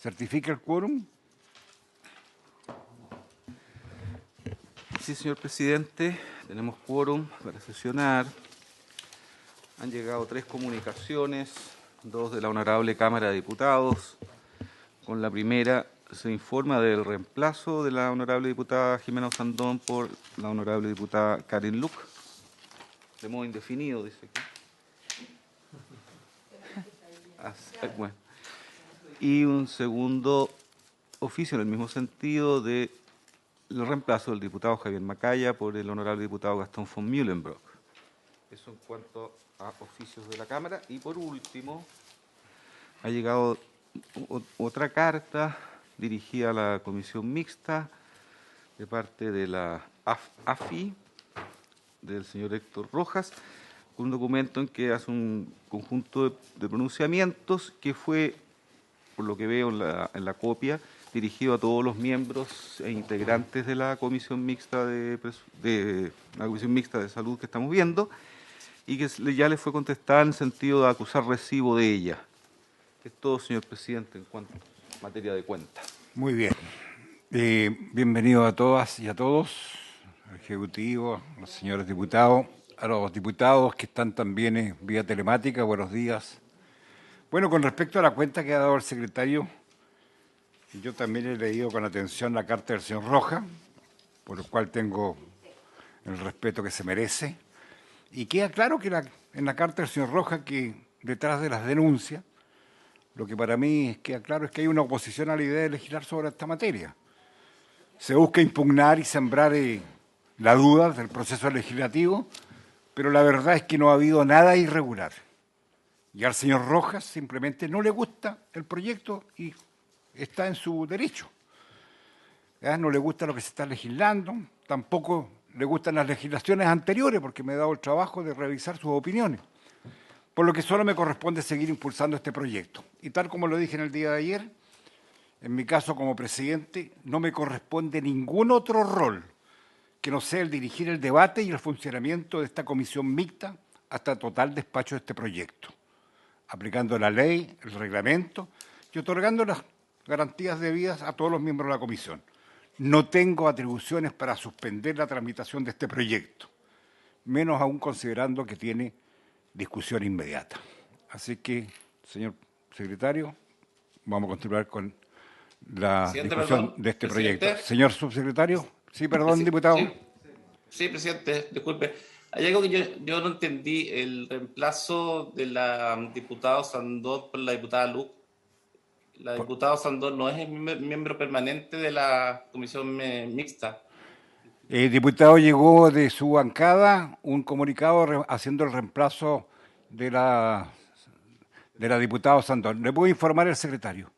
¿Certifica el quórum? Sí, señor presidente, tenemos quórum para sesionar. Han llegado 3 comunicaciones, 2 de la Honorable Cámara de Diputados. Con la primera se informa del reemplazo de la Honorable Diputada Jimena Osandón por la Honorable Diputada Karen Luc, de modo indefinido, dice aquí. Bueno. Y un segundo oficio en el mismo sentido de el reemplazo del diputado Javier Macaya por el honorable diputado Gastón von Mühlenbrock. Eso en cuanto a oficios de la Cámara. Y por último, ha llegado otra carta dirigida a la Comisión Mixta de parte de la AFI, del señor Héctor Rojas, con un documento en que hace un conjunto de pronunciamientos que fue, por lo que veo en la copia, dirigido a todos los miembros e integrantes de la Comisión Mixta de Salud que estamos viendo, y que ya le fue contestada en el sentido de acusar recibo de ella. Es todo, señor presidente, en cuanto a materia de cuenta. Muy bien. Bienvenido a todas y a todos, al Ejecutivo, a los señores diputados, a los diputados que están también en vía telemática. Buenos días. Bueno, con respecto a la cuenta que ha dado el secretario, yo también he leído con atención la carta del señor Rojas, por lo cual tengo el respeto que se merece. Y queda claro que en la carta del señor Rojas que detrás de las denuncias, lo que para mí queda claro es que hay una oposición a la idea de legislar sobre esta materia. Se busca impugnar y sembrar la duda del proceso legislativo, pero la verdad es que no ha habido nada irregular. Y al señor Rojas simplemente no le gusta el proyecto y está en su derecho. No le gusta lo que se está legislando, tampoco le gustan las legislaciones anteriores, porque me he dado el trabajo de revisar sus opiniones. Por lo que solo me corresponde seguir impulsando este proyecto. Y tal como lo dije en el día de ayer, en mi caso como presidente, no me corresponde ningún otro rol que no sea el dirigir el debate y el funcionamiento de esta comisión mixta hasta total despacho de este proyecto, aplicando la ley, el reglamento y otorgando las garantías debidas a todos los miembros de la comisión. No tengo atribuciones para suspender la tramitación de este proyecto, menos aún considerando que tiene discusión inmediata. Así que, señor secretario, vamos a continuar con la discusión de este proyecto. Señor subsecretario. Sí, perdón, diputado. Sí, presidente, disculpe. Hay algo que yo no entendí, el reemplazo de la diputada Osandón por la diputada Luc. La diputada Osandón no es el miembro permanente de la comisión mixta. El diputado llegó de su bancada un comunicado haciendo el reemplazo de la diputada Osandón. ¿Le puedo informar al secretario?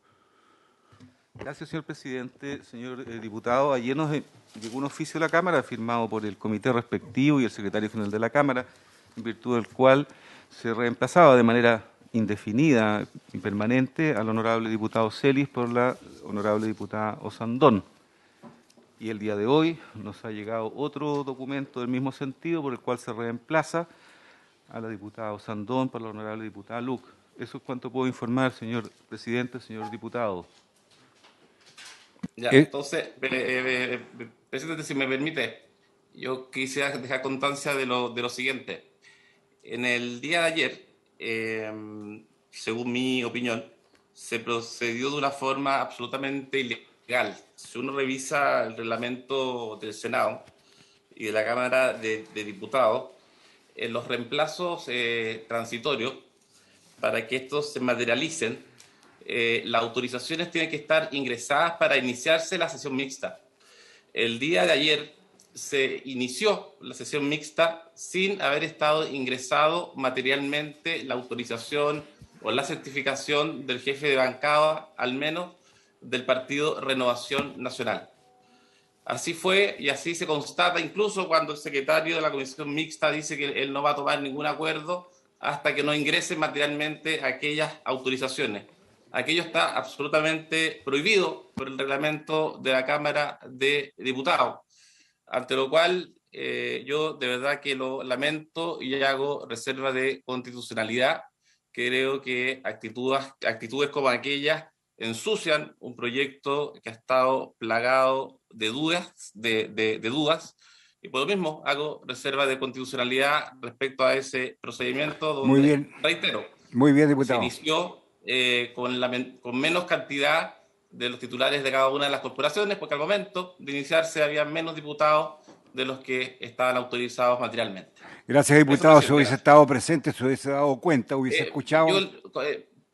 Gracias, señor presidente. Señor diputado, ayer nos llegó un oficio de la Cámara firmado por el comité respectivo y el secretario general de la Cámara, en virtud del cual se reemplazaba de manera indefinida y permanente al honorable diputado Celis por la honorable diputada Osandón. Y el día de hoy nos ha llegado otro documento del mismo sentido por el cual se reemplaza a la diputada Osandón por la honorable diputada Luc. Eso es cuanto puedo informar, señor presidente, señor diputado. Ya, entonces, presidente, si me permite, yo quisiera dejar constancia de lo siguiente. En el día de ayer, según mi opinión, se procedió de una forma absolutamente ilegal. Si uno revisa el reglamento del Senado y de la Cámara de Diputados, en los reemplazos transitorios, para que estos se materialicen, las autorizaciones tienen que estar ingresadas para iniciarse la sesión mixta. El día de ayer se inició la sesión mixta sin haber estado ingresado materialmente la autorización o la certificación del jefe de bancada, al menos del partido Renovación Nacional. Así fue y así se constata incluso cuando el secretario de la comisión mixta dice que él no va a tomar ningún acuerdo hasta que no ingresen materialmente aquellas autorizaciones. Aquello está absolutamente prohibido por el reglamento de la Cámara de Diputados, ante lo cual yo de verdad que lo lamento y hago reserva de constitucionalidad. Creo que actitudes como aquellas ensucian un proyecto que ha estado plagado de dudas, y por lo mismo hago reserva de constitucionalidad respecto a ese procedimiento Muy donde, bien. reitero, Muy bien, se diputado. inició con menos cantidad de los titulares de cada una de las corporaciones, porque al momento de iniciarse había menos diputados de los que estaban autorizados materialmente. Gracias, diputado. Si hubiese estado presente, se hubiese dado cuenta, hubiese escuchado.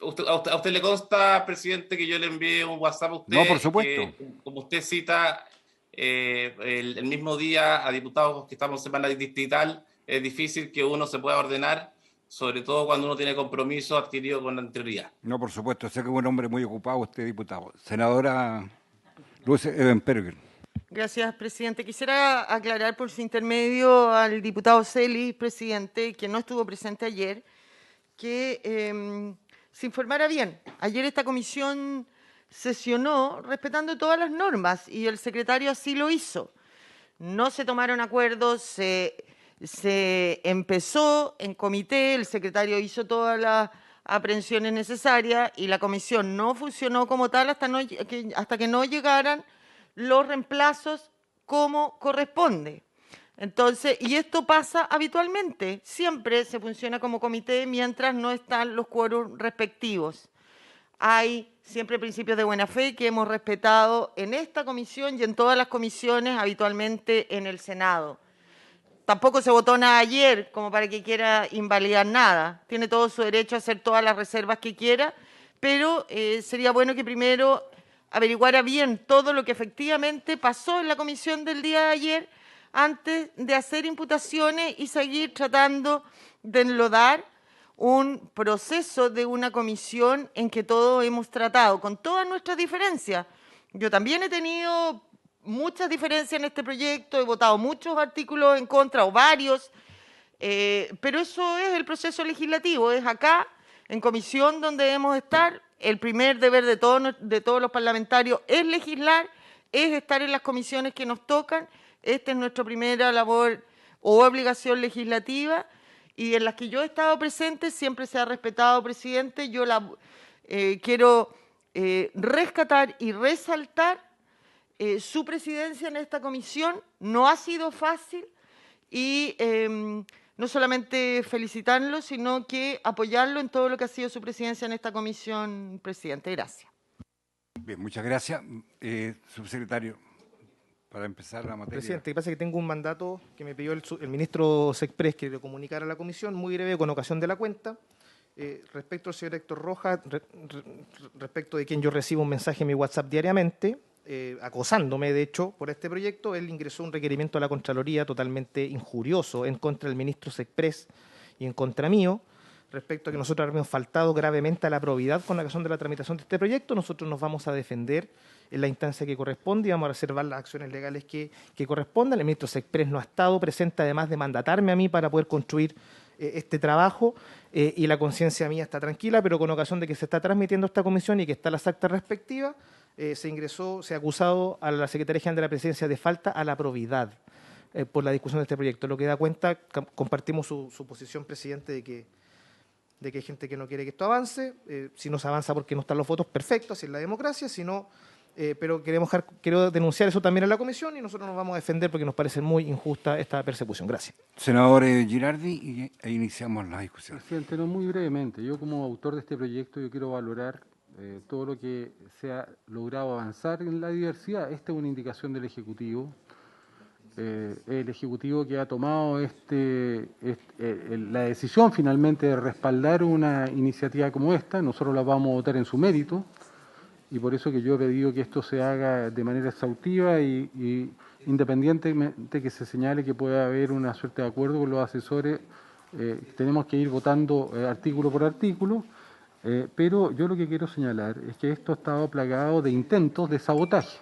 A usted le consta, presidente, que yo le envié un WhatsApp a usted. No, por supuesto. Que, como usted cita, el mismo día a diputados que estamos en semana distrital, es difícil que uno se pueda ordenar, sobre todo cuando uno tiene compromiso adquirido con anterioridad. No, por supuesto. Sé que es un hombre muy ocupado usted, diputado. Senadora Luz Evenperger. Gracias, presidente. Quisiera aclarar por su intermedio al diputado Celis, presidente, que no estuvo presente ayer, que se informara bien. Ayer esta comisión sesionó respetando todas las normas y el secretario así lo hizo. No se tomaron acuerdos, se empezó en comité, el secretario hizo todas las aprehensiones necesarias y la comisión no funcionó como tal hasta que no llegaran los reemplazos como corresponde. Entonces, y esto pasa habitualmente, siempre se funciona como comité mientras no están los quórums respectivos. Hay siempre principios de buena fe que hemos respetado en esta comisión y en todas las comisiones, habitualmente en el Senado. Tampoco se votó nada ayer como para que quiera invalidar nada. Tiene todo su derecho a hacer todas las reservas que quiera, pero sería bueno que primero averiguara bien todo lo que efectivamente pasó en la comisión del día de ayer antes de hacer imputaciones y seguir tratando de enlodar un proceso de una comisión en que todos hemos tratado, con todas nuestras diferencias. Yo también he tenido muchas diferencias en este proyecto, he votado muchos artículos en contra o varios, pero eso es el proceso legislativo, es acá, en comisión, donde debemos estar. El primer deber de todos los parlamentarios es legislar, es estar en las comisiones que nos tocan. Esta es nuestra primera labor o obligación legislativa y en las que yo he estado presente siempre se ha respetado, presidente. Yo quiero rescatar y resaltar su presidencia en esta comisión. No ha sido fácil y no solamente felicitarlo, sino que apoyarlo en todo lo que ha sido su presidencia en esta comisión, presidente. Gracias. Bien, muchas gracias. Subsecretario, para empezar la materia. Presidente, pasa que tengo un mandato que me pidió el ministro Sexpress que le comunicara a la comisión, muy breve, con ocasión de la cuenta. Respecto al señor Héctor Rojas, respecto de quien yo recibo un mensaje en mi WhatsApp diariamente, acosándome, de hecho, por este proyecto, él ingresó un requerimiento a la Contraloría totalmente injurioso en contra del ministro Sexpress y en contra mío, respecto a que nosotros habíamos faltado gravemente a la probidad con ocasión de la tramitación de este proyecto. Nosotros nos vamos a defender en la instancia que corresponde y vamos a reservar las acciones legales que correspondan. El ministro Sexpress no ha estado presente, además de mandatarme a mí para poder construir este trabajo, y la conciencia mía está tranquila, pero con ocasión de que se está transmitiendo esta comisión y que están las actas respectivas, se ha acusado a la Secretaría General de la Presidencia de falta a la probidad por la discusión de este proyecto. Lo que da cuenta, compartimos su posición, presidente, de que hay gente que no quiere que esto avance. Si no se avanza porque no están los votos, perfecto, así es la democracia. Si no, pero quiero denunciar eso también en la comisión y nosotros nos vamos a defender porque nos parece muy injusta esta persecución. Gracias. Senador Girardi, e iniciamos la discusión. Presidente, no, muy brevemente. Yo como autor de este proyecto yo quiero valorar todo lo que se ha logrado avanzar en la diversidad. Esta es una indicación del Ejecutivo. El Ejecutivo que ha tomado la decisión finalmente de respaldar una iniciativa como esta. Nosotros la vamos a votar en su mérito y por eso que yo he pedido que esto se haga de manera exhaustiva y independientemente que se señale que pueda haber una suerte de acuerdo con los asesores, tenemos que ir votando artículo por artículo. Pero yo lo que quiero señalar es que esto ha estado plagado de intentos de sabotaje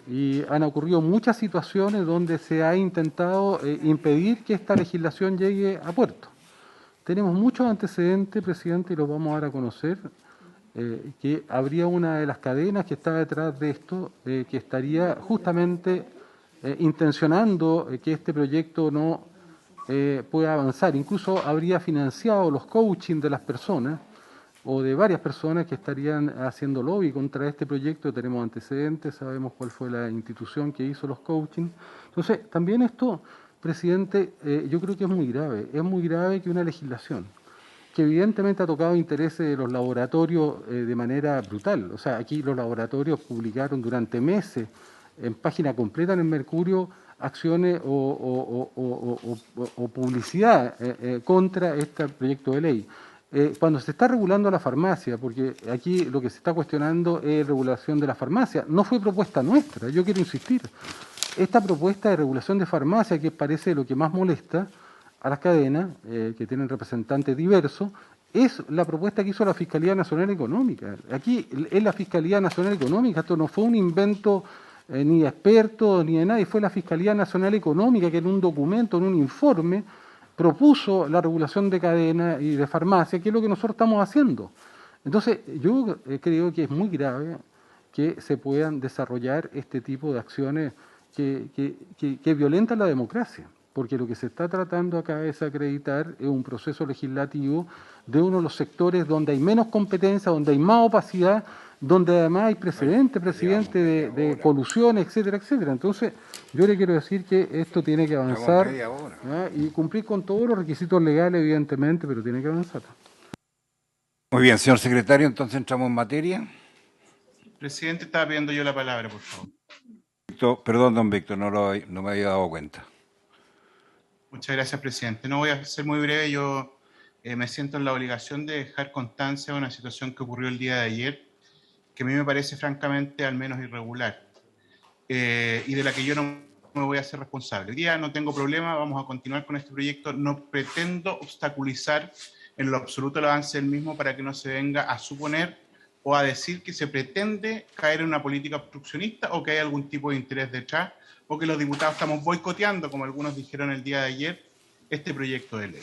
y han ocurrido muchas situaciones donde se ha intentado impedir que esta legislación llegue a puerto. Tenemos muchos antecedentes, presidente, y los vamos a dar a conocer, que habría una de las cadenas que está detrás de esto, que estaría justamente intencionando que este proyecto no pueda avanzar. Incluso habría financiado los coaching de las personas o de varias personas que estarían haciendo lobby contra este proyecto. Tenemos antecedentes, sabemos cuál fue la institución que hizo los coaching. Entonces, también esto, presidente, yo creo que es muy grave. Es muy grave que una legislación que evidentemente ha tocado intereses de los laboratorios de manera brutal. O sea, aquí los laboratorios publicaron durante meses en página completa en el Mercurio acciones o publicidad contra este proyecto de ley. Cuando se está regulando la farmacia, porque aquí lo que se está cuestionando es regulación de la farmacia, no fue propuesta nuestra, yo quiero insistir. Esta propuesta de regulación de farmacia, que parece lo que más molesta a las cadenas, que tienen representantes diversos, es la propuesta que hizo la Fiscalía Nacional Económica. Aquí es la Fiscalía Nacional Económica, esto no fue un invento ni de expertos ni de nadie, fue la Fiscalía Nacional Económica que en un documento, en un informe, propuso la regulación de cadenas y de farmacia, que es lo que nosotros estamos haciendo. Entonces, yo creo que es muy grave que se puedan desarrollar este tipo de acciones que violentan la democracia, porque lo que se está tratando acá es acreditar un proceso legislativo de uno de los sectores donde hay menos competencia, donde hay más opacidad, donde además hay precedentes, presidente, de colusión, etcétera, etcétera. Entonces, yo le quiero decir que esto tiene que avanzar y cumplir con todos los requisitos legales, evidentemente, pero tiene que avanzar. Muy bien, señor secretario, entonces entramos en materia. Presidente, estaba pidiendo yo la palabra, por favor. Perdón, don Víctor, no me había dado cuenta. Muchas gracias, presidente. No voy a ser muy breve. Yo me siento en la obligación de dejar constancia de una situación que ocurrió el día de ayer, que a mí me parece francamente al menos irregular, y de la que yo no me voy a hacer responsable. Hoy día no tengo problema, vamos a continuar con este proyecto. No pretendo obstaculizar en lo absoluto el avance del mismo para que no se venga a suponer o a decir que se pretende caer en una política obstruccionista o que hay algún tipo de interés detrás, o que los diputados estamos boicoteando, como algunos dijeron el día de ayer, este proyecto de ley.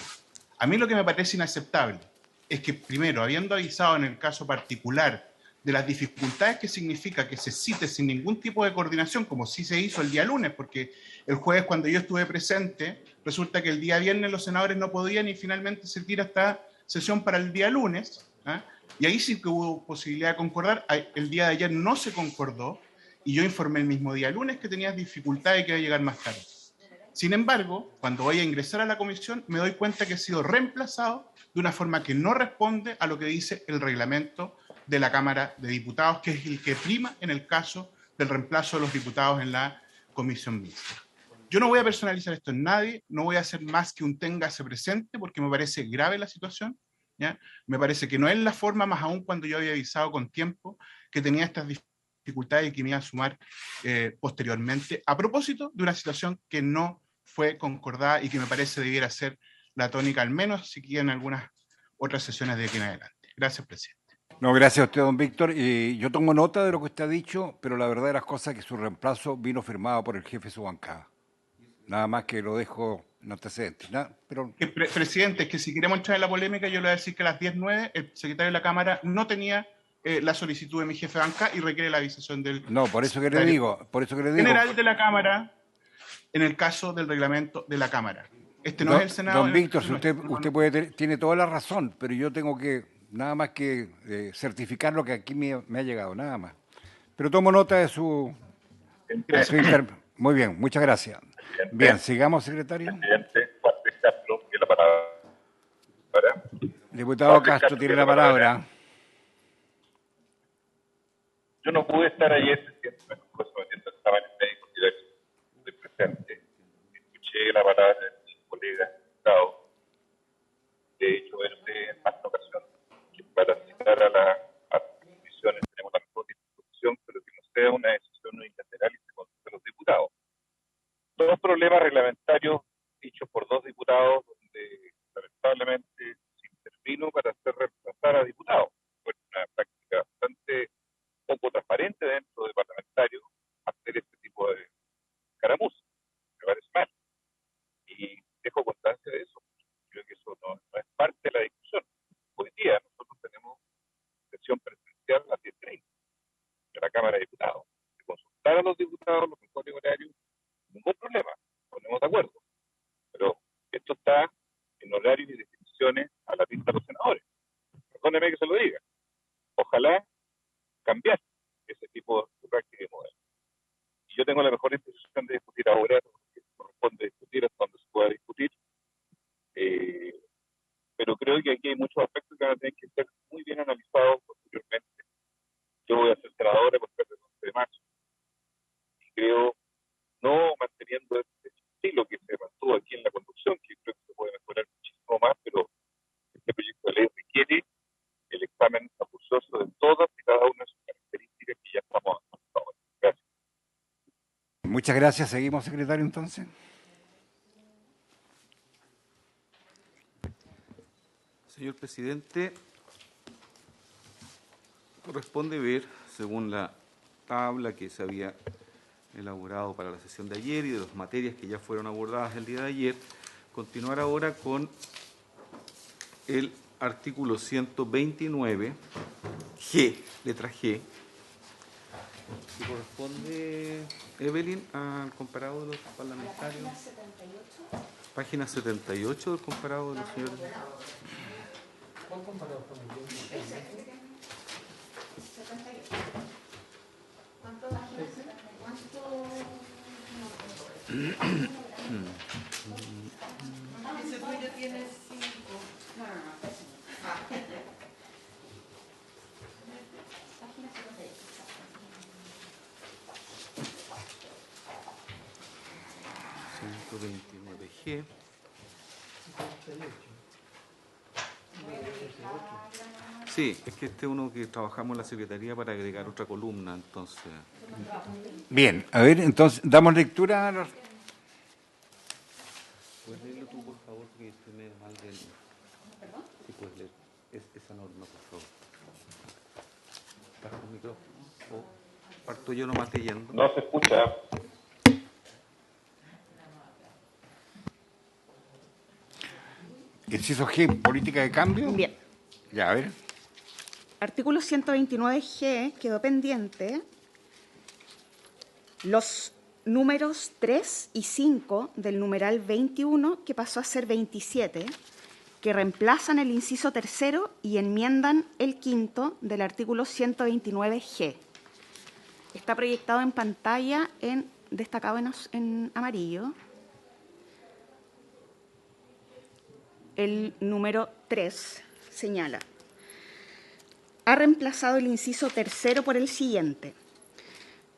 A mí lo que me parece inaceptable es que, primero, habiendo avisado en el caso particular de las dificultades que significa que se cite sin ningún tipo de coordinación, como sí se hizo el día lunes, porque el jueves, cuando yo estuve presente, resulta que el día viernes los senadores no podían y finalmente se tira esta sesión para el día lunes, ¿eh? Y ahí sí que hubo posibilidad de concordar. El día de ayer no se concordó y yo informé el mismo día lunes que tenías dificultades y que iba a llegar más tarde. Sin embargo, cuando voy a ingresar a la comisión, me doy cuenta que he sido reemplazado de una forma que no responde a lo que dice el reglamento de la Cámara de Diputados, que es el que prima en el caso del reemplazo de los diputados en la comisión mixta. Yo no voy a personalizar esto en nadie, no voy a hacer más que un téngase presente, porque me parece grave la situación, ¿ya? Me parece que no es la forma, más aún cuando yo había avisado con tiempo que tenía estas dificultades y que me iba a sumar posteriormente, a propósito de una situación que no fue concordada y que me parece debiera ser la tónica, al menos si quieren algunas otras sesiones de aquí en adelante. Gracias, presidente. No, gracias a usted, don Víctor. Yo tomo nota de lo que usted ha dicho, pero la verdad de las cosas es que su reemplazo vino firmado por el jefe de su bancada. Nada más que lo dejo en antecedentes. Pero... Presidente, es que si queremos entrar en la polémica, yo le voy a decir que a las 10:09 el secretario de la Cámara no tenía la solicitud de mi jefe de banca y requiere la avisación del... No, por eso que le digo. General de la Cámara, en el caso del reglamento de la Cámara. Este no es el Senado. Don Víctor, usted tiene toda la razón, pero yo tengo que nada más que certificar lo que aquí me ha llegado, nada más. Pero tomo nota de su... Muy bien, muchas gracias. Bien, sigamos, secretario. Presidente, Juan de Castro tiene la palabra. Diputado Castro tiene la palabra. Yo no pude estar ayer, presidente, me estuve sometiendo a exámenes médicos y estoy presente. Escuché la palabra de mi colega diputado. De hecho, verde en más de una ocasión, que para citar a las comisiones tenemos la mejor disposición, pero que no sea una decisión unilateral y se consulte a los diputados. Dos problemas reglamentarios dichos por dos diputados donde lamentablemente se intervino para hacer reemplazar a diputados. Fue una práctica bastante poco transparente dentro del parlamentario hacer este tipo de caramuz. Me parece mal. Y dejo constancia de eso. Creo que eso no es parte de la discusión. Hoy día nosotros tenemos sesión presencial a las 10:30 de la Cámara de Diputados. De consultar a los diputados los mejores horarios, ningún problema, ponemos de acuerdo. Pero esto está en horarios y definiciones a la vista de los senadores. Perdóneme que se lo diga. Ojalá cambiar ese tipo de práctica y modelo. Y yo tengo la mejor intención de discutir ahora, porque corresponde discutir hasta donde se pueda discutir, pero creo que aquí hay muchos aspectos que van a tener que ser muy bien analizados posteriormente. Yo voy a ser senador a partir del 11 de marzo y creo, no manteniendo este estilo que se mantuvo aquí en la conducción, que creo que se puede mejorar muchísimo más, pero este proyecto de ley requiere el examen acucioso de todas y cada una de sus características que ya estamos avanzando. Gracias. Muchas gracias. Seguimos, secretario, entonces. Señor presidente, corresponde ver, según la tabla que se había elaborado para la sesión de ayer y de las materias que ya fueron abordadas el día de ayer, continuar ahora con el artículo 129, G, letra G, que corresponde, Evelyn, al comparado de los parlamentarios. Página 78 del comparado de los señores. ¿Cuál comparado con el 78? Ese tuyo tiene 5. G. Sí, es que este es uno que trabajamos en la Secretaría para agregar otra columna, entonces. Bien, a ver, entonces, damos lectura a los... ¿Puedes leerlo tú, por favor? Porque estoy medio mal del... ¿Perdón? Sí, puedes leer esa norma, por favor. Parto el micrófono. O parto yo nomás leyendo. No se escucha. Inciso G, política de cambio. Bien. Ya, a ver. Artículo 129G quedó pendiente. Los números 3 y 5 del numeral 21, que pasó a ser 27, que reemplazan el inciso tercero y enmiendan el quinto del artículo 129G. Está proyectado en pantalla, destacado en amarillo. El número 3 señala: ha reemplazado el inciso tercero por el siguiente.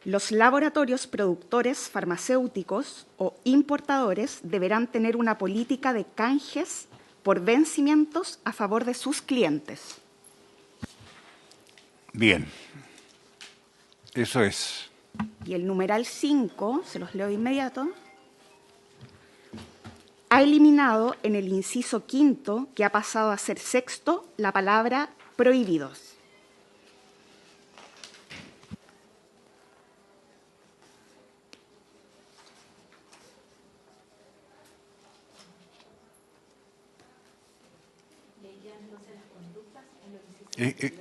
Los laboratorios productores farmacéuticos o importadores deberán tener una política de canjes por vencimientos a favor de sus clientes. Bien. Eso es. Y el numeral 5, se los leo de inmediato, ha eliminado en el inciso quinto, que ha pasado a ser sexto, la palabra prohibidos.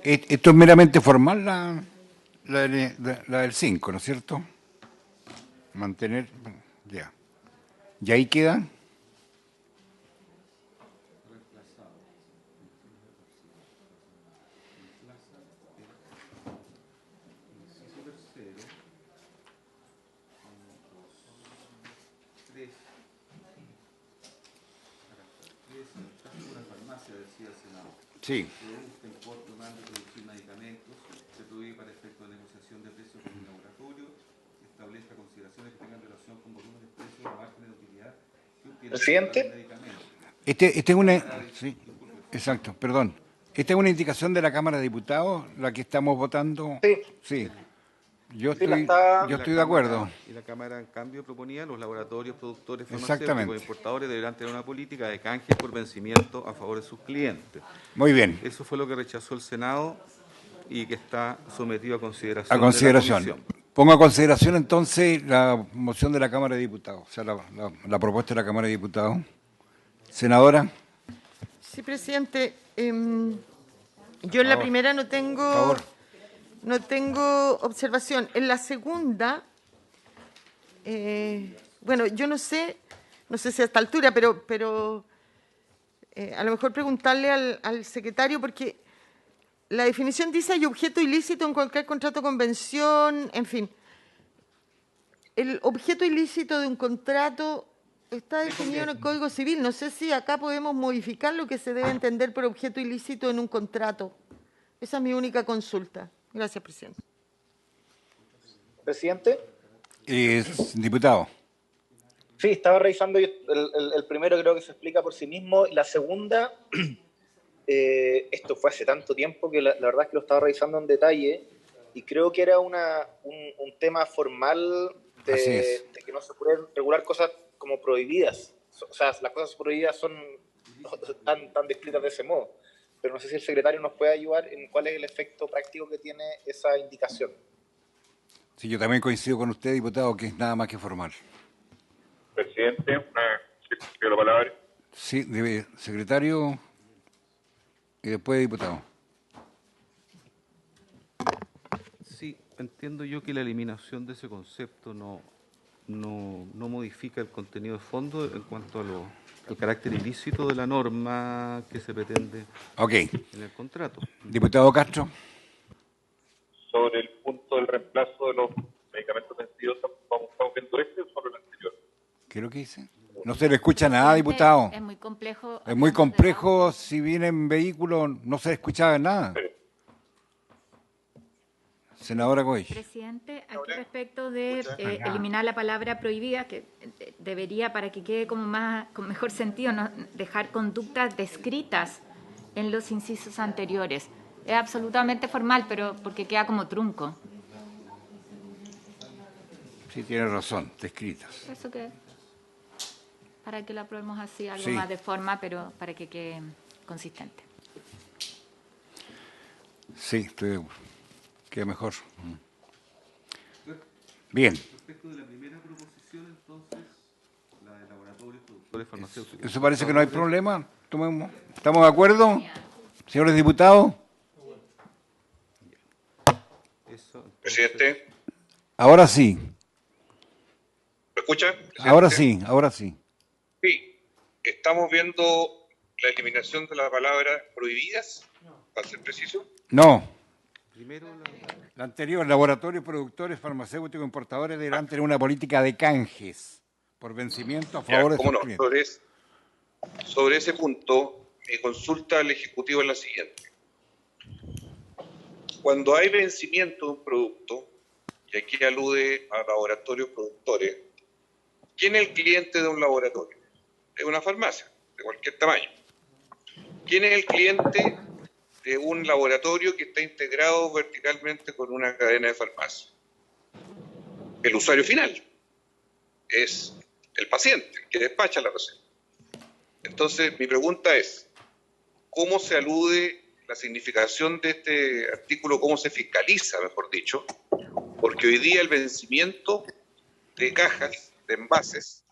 Esto es meramente formal, la del 5, ¿no es cierto? Mantener, ya. ¿Y ahí queda? Sí. Presidente. Este es una... Sí, exacto, perdón. ¿Esta es una indicación de la Cámara de Diputados, la que estamos votando? Sí. Sí. Yo Sí, estoy de acuerdo. Y la Cámara, en cambio, proponía los laboratorios, productores Exactamente. farmacéuticos, importadores deberán tener una política de canjes por vencimiento a favor de sus clientes. Muy bien. Eso fue lo que rechazó el Senado y que está sometido a consideración. A consideración. De la Comisión. Pongo a consideración entonces la moción de la Cámara de Diputados, o sea, la propuesta de la Cámara de Diputados. Senadora. Sí, presidente. Yo en la primera no tengo observación. En la segunda, bueno, yo no sé si a esta altura, pero a lo mejor preguntarle al secretario, porque la definición dice hay objeto ilícito en cualquier contrato o convención, en fin. El objeto ilícito de un contrato está definido en el Código Civil. No sé si acá podemos modificar lo que se debe entender por objeto ilícito en un contrato. Esa es mi única consulta. Gracias, presidente. Presidente. Diputado. Sí, estaba revisando el primero, creo que se explica por sí mismo. Y la segunda, esto fue hace tanto tiempo que la verdad es que lo estaba revisando en detalle y creo que era un tema formal de que no se pueden regular cosas como prohibidas. O sea, las cosas prohibidas son tan descritas de ese modo. Pero no sé si el secretario nos puede ayudar en cuál es el efecto práctico que tiene esa indicación. Sí, yo también coincido con usted, diputado, que es nada más que formal. Presidente, pido la palabra. Sí, secretario y después diputado. Sí, entiendo yo que la eliminación de ese concepto no modifica el contenido de fondo en cuanto al carácter ilícito de la norma que se pretende en el contrato. Diputado Castro. Sobre el punto del reemplazo de los medicamentos vencidos, ¿estamos viendo este o sobre el anterior? ¿Qué es lo que dice? No se le escucha nada, diputado. Es muy complejo. Es muy complejo. Si viene en vehículo, no se le escuchaba nada. Sí. Senadora Goy. Presidente, aquí respecto de eliminar la palabra prohibida, que debería, para que quede como con mejor sentido, ¿no? Dejar conductas descritas en los incisos anteriores. Es absolutamente formal, pero porque queda como trunco. Sí, tiene razón, descritas. Eso que, para que lo aprobemos así, algo Sí. más de forma, pero para que quede consistente. Sí, queda mejor. Bien. Respecto de la primera proposición, entonces, la de laboratorios, productores farmacéuticos. Eso parece que no hay problema. Tomemos. ¿Estamos de acuerdo, señores diputados? Presidente. Ahora sí. ¿Me escucha? Ahora sí, ahora sí. Sí. Estamos viendo la eliminación de la palabra prohibidas, para ser preciso. No. Primero La anterior, laboratorios, productores, farmacéuticos, importadores deberán tener una política de canjes por vencimiento a favor de sus clientes. Sobre ese punto, mi consulta al Ejecutivo es la siguiente. Cuando hay vencimiento de un producto, y aquí alude a laboratorios productores, ¿quién es el cliente de un laboratorio? Es una farmacia, de cualquier tamaño. ¿Quién es el cliente de un laboratorio que está integrado verticalmente con una cadena de farmacia? El usuario final. Es el paciente, el que despacha la receta. Entonces, mi pregunta es, ¿cómo se alude la significación de este artículo, cómo se fiscaliza, mejor dicho? Porque hoy día el vencimiento de cajas, de envases,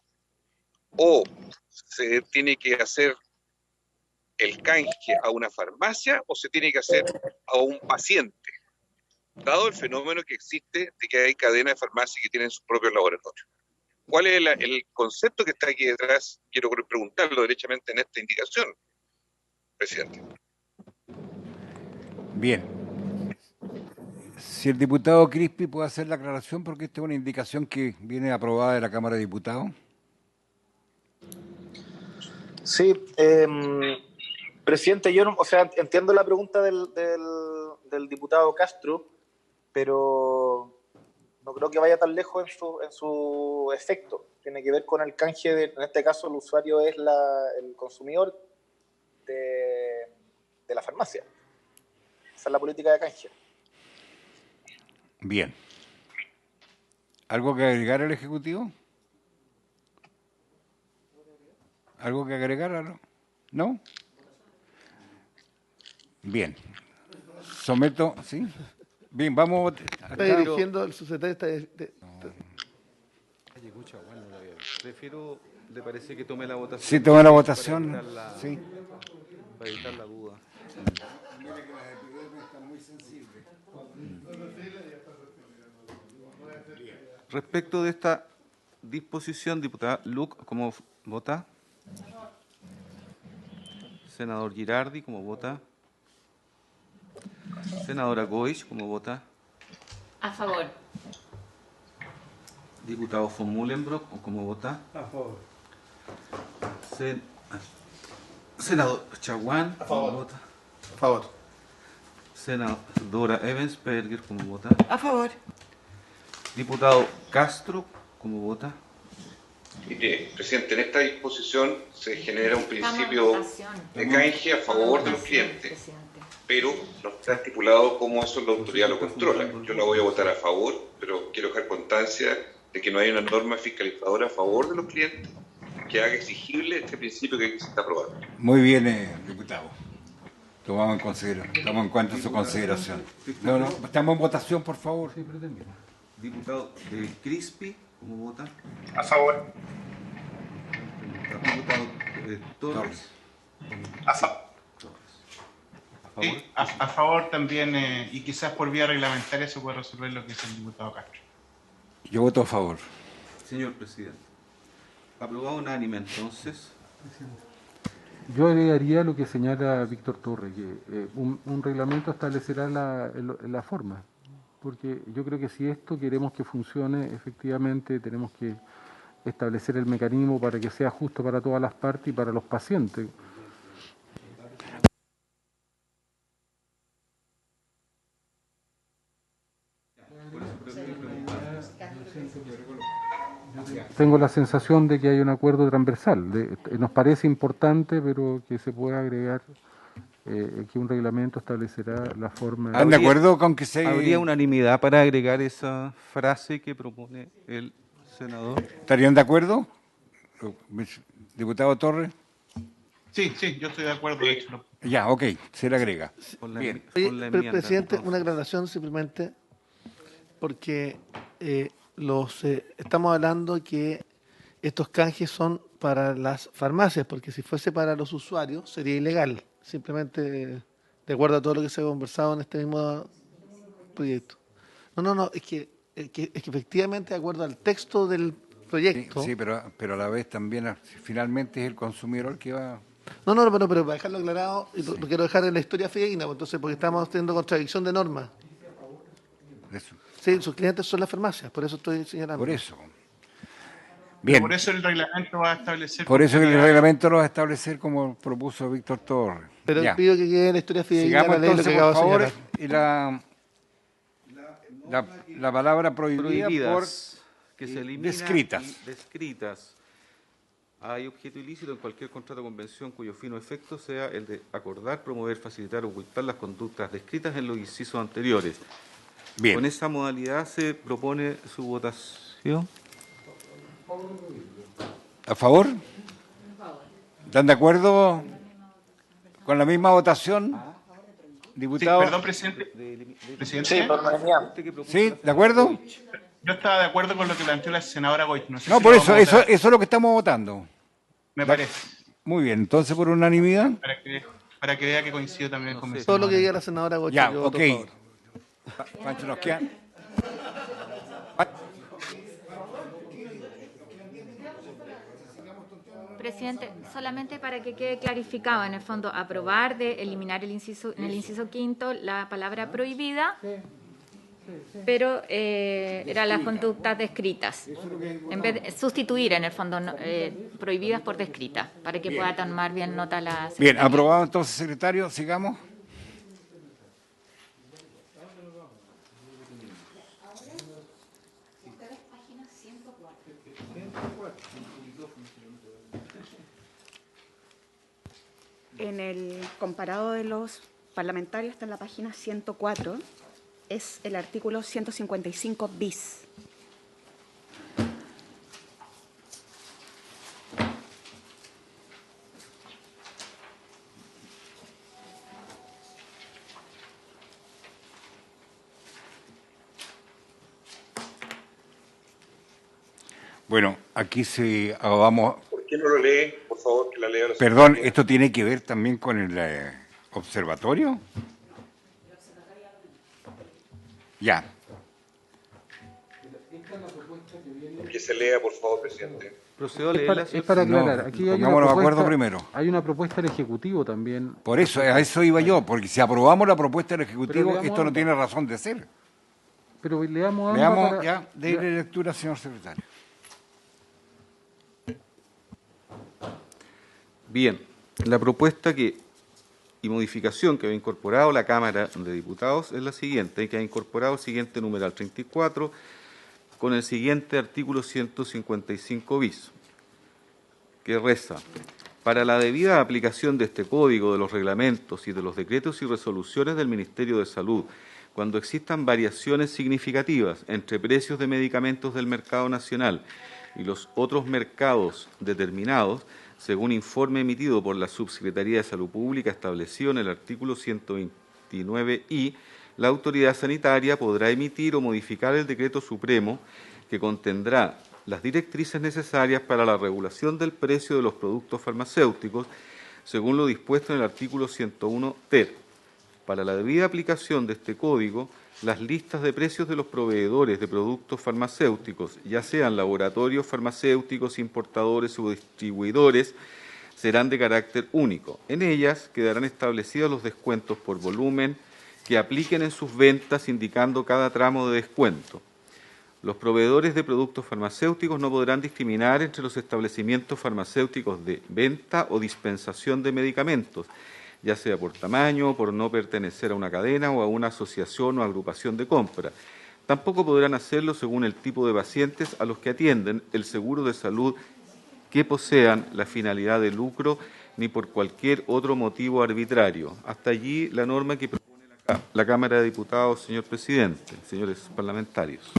o se tiene que hacer el canje a una farmacia o se tiene que hacer a un paciente, dado el fenómeno que existe de que hay cadenas de farmacia que tienen sus propios laboratorios. ¿Cuál es el concepto que está aquí detrás? Quiero preguntarlo derechamente en esta indicación, presidente. Bien. Si el diputado Crispi puede hacer la aclaración, porque esta es una indicación que viene aprobada de la Cámara de Diputados. Sí, presidente, yo entiendo la pregunta del diputado Castro, pero no creo que vaya tan lejos en su efecto. Tiene que ver con el canje, en este caso el usuario es el consumidor de la farmacia. Esa es la política de canje. Bien. ¿Algo que agregar al Ejecutivo? ¿Algo que agregar? ¿No? Bien. Someto, ¿sí? Bien, vamos a... Está dirigiendo el subsecretario. Prefiero, ¿le parece que tome la votación? Sí, tome la votación. Sí. Para evitar la duda. Respecto de esta disposición, diputada Luc, ¿cómo vota? Senador Girardi, ¿cómo vota? Senadora Goich, ¿cómo vota? A favor. Diputado von Mullenbrock, ¿cómo vota? A favor. Senador Chaguán, ¿cómo vota? A favor. Senadora Evensperger, ¿cómo vota? A favor. Diputado Castro, ¿cómo vota? Mire, presidente, en esta disposición se genera un Estamos en principio votación. de canje a favor de los clientes, pero no está estipulado cómo eso la autoridad lo controla. Yo la voy a votar a favor, pero quiero dejar constancia de que no hay una norma fiscalizadora a favor de los clientes que haga exigible este principio que aquí se está aprobando. Muy bien, diputado. Tomamos en consideración, tomamos en cuenta su consideración. No, estamos en votación, por favor. Diputado Crispi, ¿cómo vota? A favor. Diputado Torres. A favor. Sí, a favor también, y quizás por vía reglamentaria se puede resolver lo que dice el diputado Castro. Yo voto a favor. Señor presidente. Aprobado unánime, entonces. Yo agregaría lo que señala Víctor Torres, que un reglamento establecerá la forma, porque yo creo que si esto queremos que funcione, efectivamente tenemos que establecer el mecanismo para que sea justo para todas las partes y para los pacientes. Tengo la sensación de que hay un acuerdo transversal. Nos parece importante, pero que se pueda agregar que un reglamento establecerá la forma. ¿Están de acuerdo con que se...? ¿Habría unanimidad para agregar esa frase que propone el senador? ¿Estarían de acuerdo? Diputado Torres. Sí, yo estoy de acuerdo. De hecho, Ya, ok, se le agrega. Bien. Oye, presidente, una aclaración simplemente, porque estamos hablando que estos canjes son para las farmacias, porque si fuese para los usuarios sería ilegal, simplemente de acuerdo a todo lo que se ha conversado en este mismo proyecto. No, es que efectivamente, de acuerdo al texto del proyecto... Sí, pero a la vez también, finalmente es el consumidor el que va... No, pero para dejarlo aclarado, y quiero dejar en la historia fidedigna, entonces, porque estamos teniendo contradicción de normas. Eso. Sí, sus clientes son las farmacias, por eso estoy señalando. Por eso. Bien. Por eso el reglamento va a establecer... Por eso el reglamento lo va a establecer como propuso Víctor Torres. Pero pido que quede en la historia fidedigna. Sigamos la ley, entonces, lo que por favor, señalar. y la palabra prohibida por que se elimina descritas. Hay objeto ilícito en cualquier contrato o convención cuyo fin o efecto sea el de acordar, promover, facilitar o ocultar las conductas descritas en los incisos anteriores. Bien. Con esa modalidad se propone su votación. ¿A favor? ¿Están de acuerdo con la misma votación, diputado? Sí, perdón, presidente. Sí, ¿de acuerdo? Yo estaba de acuerdo con lo que planteó la senadora Goich. No, sé No, si por lo eso vamos a votar. es lo que estamos votando. Me parece. Muy bien, entonces por unanimidad. Para que vea que coincido también con mi Todo lo que diga la senadora Goche, Ya, yo voto ok. a favor. Pancho, nos queda... Presidente, solamente para que quede clarificado, en el fondo, aprobar de eliminar en el inciso quinto la palabra prohibida, pero era las conductas descritas, en vez de sustituir, en el fondo, prohibidas por descritas, para que pueda tomar bien nota la secretaria. Bien, aprobado entonces, secretario, sigamos. En el comparado de los parlamentarios está en la página 104, es el artículo 155 bis. Bueno, aquí vamos... ¿Por qué no lo lee? Por favor, que la lea. Perdón, ¿esto tiene que ver también con el observatorio? Ya. Que se lea, por favor, presidente. Procedo a leerla. Es para aclarar, aquí hay una, pongámonos de acuerdo propuesta, primero. hay una propuesta del Ejecutivo también. Por eso, a eso iba yo, porque si aprobamos la propuesta del Ejecutivo, leamos esto no ambas. tiene razón de ser. Pero leamos ambas Veamos para- ya, déle lectura, señor secretario. Bien, la propuesta y modificación que ha incorporado la Cámara de Diputados es la siguiente, que ha incorporado el siguiente numeral 34 con el siguiente artículo 155 bis, que reza: para la debida aplicación de este código, de los reglamentos y de los decretos y resoluciones del Ministerio de Salud, cuando existan variaciones significativas entre precios de medicamentos del mercado nacional y los otros mercados determinados, según informe emitido por la Subsecretaría de Salud Pública establecido en el artículo 129I, la autoridad sanitaria podrá emitir o modificar el decreto supremo que contendrá las directrices necesarias para la regulación del precio de los productos farmacéuticos, según lo dispuesto en el artículo 101 ter. Para la debida aplicación de este código, las listas de precios de los proveedores de productos farmacéuticos, ya sean laboratorios farmacéuticos, importadores o distribuidores, serán de carácter único. En ellas quedarán establecidos los descuentos por volumen que apliquen en sus ventas, indicando cada tramo de descuento. Los proveedores de productos farmacéuticos no podrán discriminar entre los establecimientos farmacéuticos de venta o dispensación de medicamentos, ya sea por tamaño, por no pertenecer a una cadena o a una asociación o agrupación de compra. Tampoco podrán hacerlo según el tipo de pacientes a los que atienden, el seguro de salud que posean la finalidad de lucro, ni por cualquier otro motivo arbitrario. Hasta allí la norma que propone la Cámara de Diputados, señor presidente, señores parlamentarios.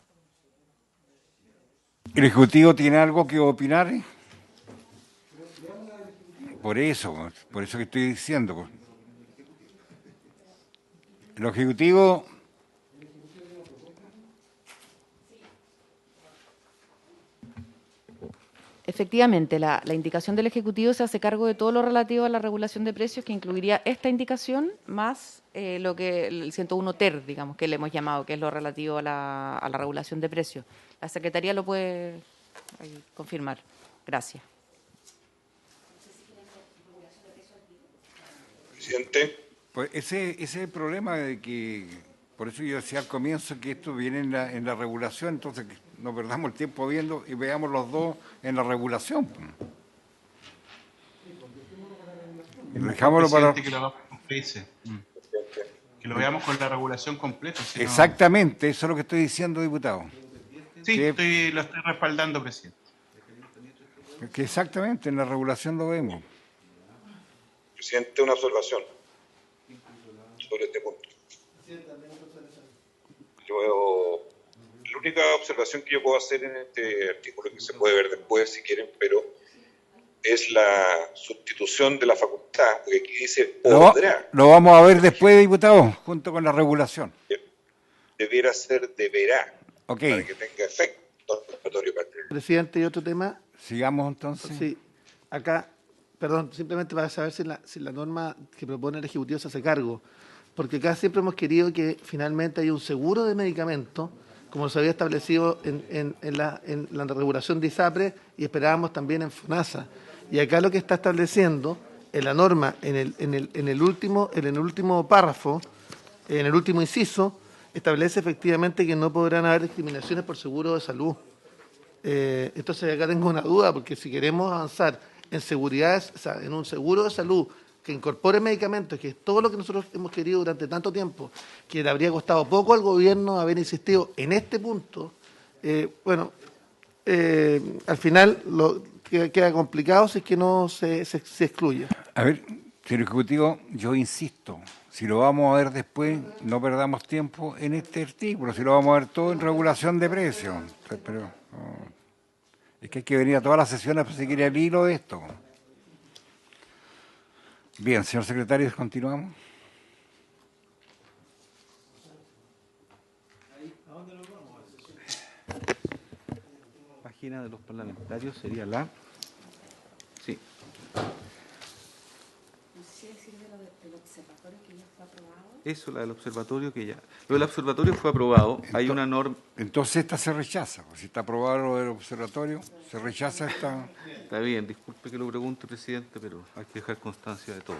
¿El Ejecutivo tiene algo que opinar? Por eso que estoy diciendo. El Ejecutivo... Efectivamente, la indicación del Ejecutivo se hace cargo de todo lo relativo a la regulación de precios, que incluiría esta indicación más lo que el 101 ter, digamos, que le hemos llamado, que es lo relativo a la regulación de precios. La Secretaría lo puede confirmar. Gracias. Presidente. Pues ese es el problema de que, por eso yo decía al comienzo que esto viene en la regulación, entonces que no perdamos el tiempo viendo y veamos los dos en la regulación. Y dejámoslo para... Que lo veamos con la regulación completa. Si Exactamente, eso es lo que estoy diciendo, diputado. Sí, lo estoy respaldando, presidente. Que exactamente, en la regulación lo vemos. Presidente, una observación sobre este punto. La única observación que yo puedo hacer en este artículo, que se puede ver después si quieren, pero es la sustitución de la facultad, porque aquí dice podrá. Lo vamos a ver después, diputado, junto con la regulación. Debiera ser deberá, okay, para que tenga efecto. Presidente, y otro tema. Sigamos entonces. Sí, acá, perdón, simplemente para saber si la norma que propone el Ejecutivo se hace cargo, porque acá siempre hemos querido que finalmente haya un seguro de medicamentos, como se había establecido en la regulación de ISAPRE y esperábamos también en FONASA. Y acá lo que está estableciendo en la norma, en el último párrafo, en el último inciso, establece efectivamente que no podrán haber discriminaciones por seguro de salud. Entonces acá tengo una duda, porque si queremos avanzar en seguridad, o sea, en un seguro de salud que incorpore medicamentos, que es todo lo que nosotros hemos querido durante tanto tiempo, que le habría costado poco al gobierno haber insistido en este punto, al final queda complicado si es que no se excluye. A ver, señor Ejecutivo, yo insisto, si lo vamos a ver después, no perdamos tiempo en este artículo, si lo vamos a ver todo en regulación de precios. Pero es que hay que venir a todas las sesiones para seguir el hilo de esto. Bien, señor secretario, continuamos. Página de los parlamentarios sería la... Sí. Eso, la del observatorio que ya... Lo del observatorio fue aprobado. Hay una norma... Entonces esta se rechaza. Si está aprobado lo del observatorio, se rechaza esta... Está bien, disculpe que lo pregunte, presidente, pero hay que dejar constancia de todo.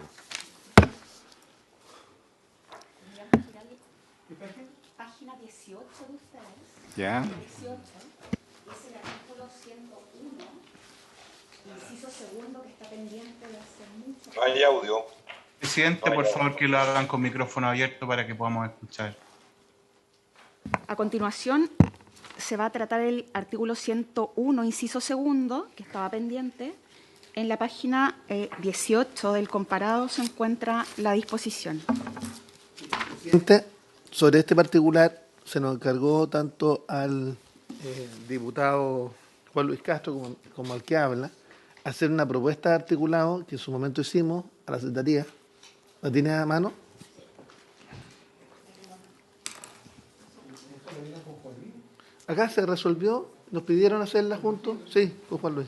Página 18 de ustedes. Ya. 18 es el artículo 101, inciso segundo, que está pendiente de hacer mucho. Hay audio. Presidente, por favor, que lo hagan con micrófono abierto para que podamos escuchar. A continuación, se va a tratar el artículo 101, inciso segundo, que estaba pendiente. En la página 18 del comparado se encuentra la disposición. Presidente, sobre este particular se nos encargó tanto al diputado Juan Luis Castro como al que habla hacer una propuesta de articulado que en su momento hicimos a la Secretaría. ¿La tiene a mano? Acá se resolvió, nos pidieron hacerla juntos, sí, con Juan Luis.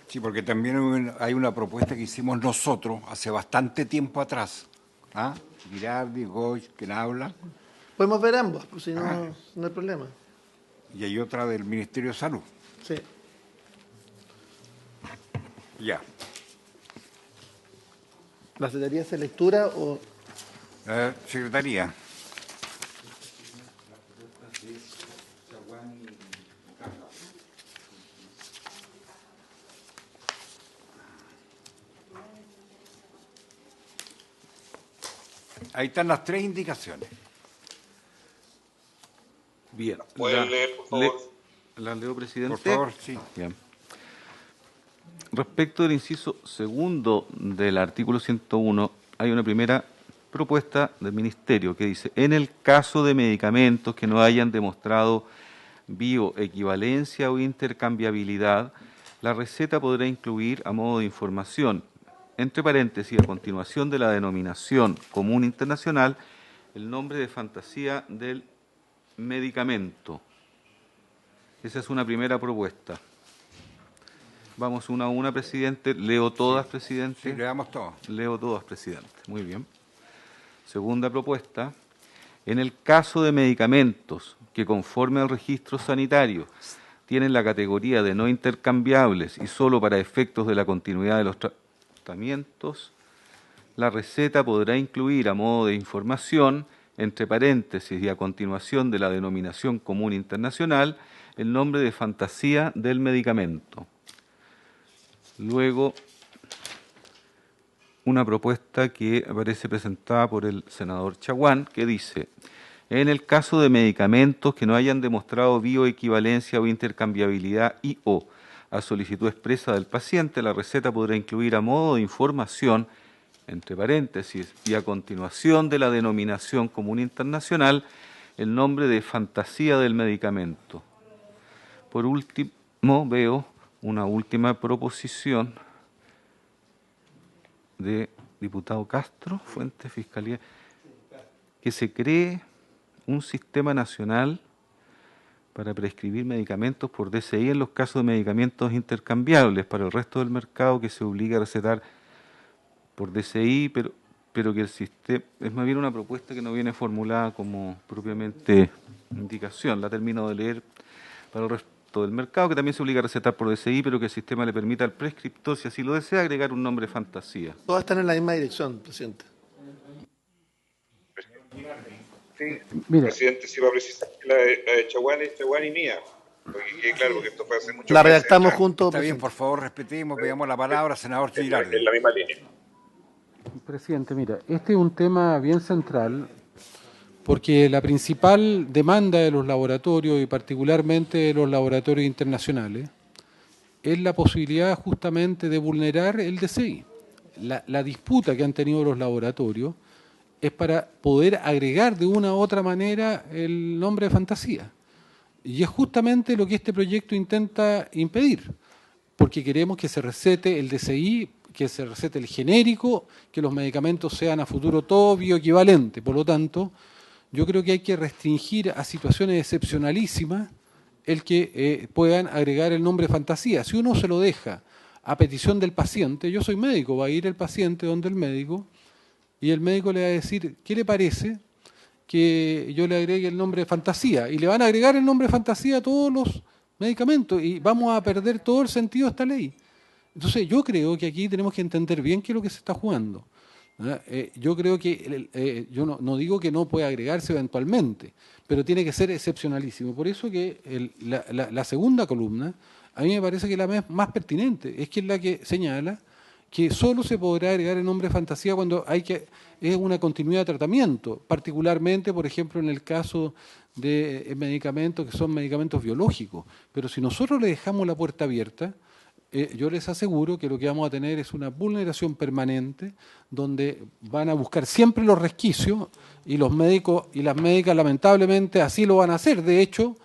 Sí, porque también hay una propuesta que hicimos nosotros hace bastante tiempo atrás. ¿Ah? Girardi, Goy, quien habla. Podemos ver ambos, pues si no, no hay problema. Y hay otra del Ministerio de Salud. Sí. Ya. ¿La Secretaría hace lectura o...? Secretaría. Ahí están las tres indicaciones. Bien. ¿Pueden leer, por favor? ¿La leo, presidente? Por favor, sí. Bien. Respecto del inciso segundo del artículo 101, hay una primera propuesta del Ministerio que dice: en el caso de medicamentos que no hayan demostrado bioequivalencia o intercambiabilidad, la receta podrá incluir a modo de información, entre paréntesis, a continuación de la denominación común internacional, el nombre de fantasía del medicamento. Esa es una primera propuesta. Vamos una a una, presidente. Leo todas, presidente. Sí, leamos todas. Leo todas, presidente. Muy bien. Segunda propuesta. En el caso de medicamentos que, conforme al registro sanitario, tienen la categoría de no intercambiables y solo para efectos de la continuidad de los tratamientos, la receta podrá incluir a modo de información, entre paréntesis y a continuación de la denominación común internacional, el nombre de fantasía del medicamento. Luego, una propuesta que aparece presentada por el senador Chaguán, que dice: en el caso de medicamentos que no hayan demostrado bioequivalencia o intercambiabilidad y o a solicitud expresa del paciente, la receta podrá incluir a modo de información, entre paréntesis, y a continuación de la denominación común internacional, el nombre de fantasía del medicamento. Por último, veo una última proposición de diputado Castro, Fuente Fiscalía, que se cree un sistema nacional para prescribir medicamentos por DCI en los casos de medicamentos intercambiables para el resto del mercado, que se obliga a recetar por DCI, pero que el sistema es más bien una propuesta que no viene formulada como propiamente indicación. La termino de leer. Para el resto del mercado, que también se obliga a recetar por DCI, pero que el sistema le permita al prescriptor, si así lo desea, agregar un nombre fantasía. Todas están en la misma dirección, presidente. Sí, mira, presidente, si va a precisar la de Chaguán es Chaguán y mía. Porque quede claro, porque esto fue hace mucho tiempo. La redactamos juntos. Está bien, por favor, respetemos, veamos la palabra, senador Girardi. En la misma línea. Presidente, mira, este es un tema bien central, porque la principal demanda de los laboratorios, y particularmente de los laboratorios internacionales, es la posibilidad justamente de vulnerar el DCI. La disputa que han tenido los laboratorios es para poder agregar de una u otra manera el nombre de fantasía. Y es justamente lo que este proyecto intenta impedir, porque queremos que se recete el DCI, que se recete el genérico, que los medicamentos sean a futuro todo bioequivalentes. Por lo tanto, yo creo que hay que restringir a situaciones excepcionalísimas el que puedan agregar el nombre fantasía. Si uno se lo deja a petición del paciente, yo soy médico, va a ir el paciente donde el médico y el médico le va a decir, ¿qué le parece que yo le agregue el nombre de fantasía? Y le van a agregar el nombre de fantasía a todos los medicamentos y vamos a perder todo el sentido de esta ley. Entonces yo creo que aquí tenemos que entender bien qué es lo que se está jugando. Yo creo que, yo no digo que no pueda agregarse eventualmente, pero tiene que ser excepcionalísimo. Por eso que la segunda columna, a mí me parece que es la más pertinente, es que es la que señala que solo se podrá agregar el nombre de fantasía cuando es una continuidad de tratamiento, particularmente, por ejemplo, en el caso de medicamentos que son medicamentos biológicos. Pero si nosotros le dejamos la puerta abierta, yo les aseguro que lo que vamos a tener es una vulneración permanente donde van a buscar siempre los resquicios y los médicos y las médicas lamentablemente así lo van a hacer. De hecho,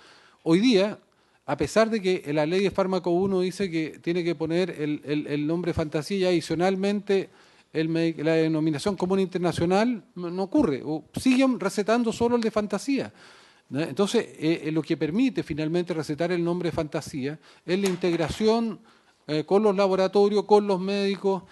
hoy día, a pesar de que la ley de fármaco 1 dice que tiene que poner el nombre fantasía y adicionalmente la denominación común internacional, no ocurre, o siguen recetando solo el de fantasía. Entonces, lo que permite finalmente recetar el nombre fantasía es la integración con los laboratorios, con los médicos,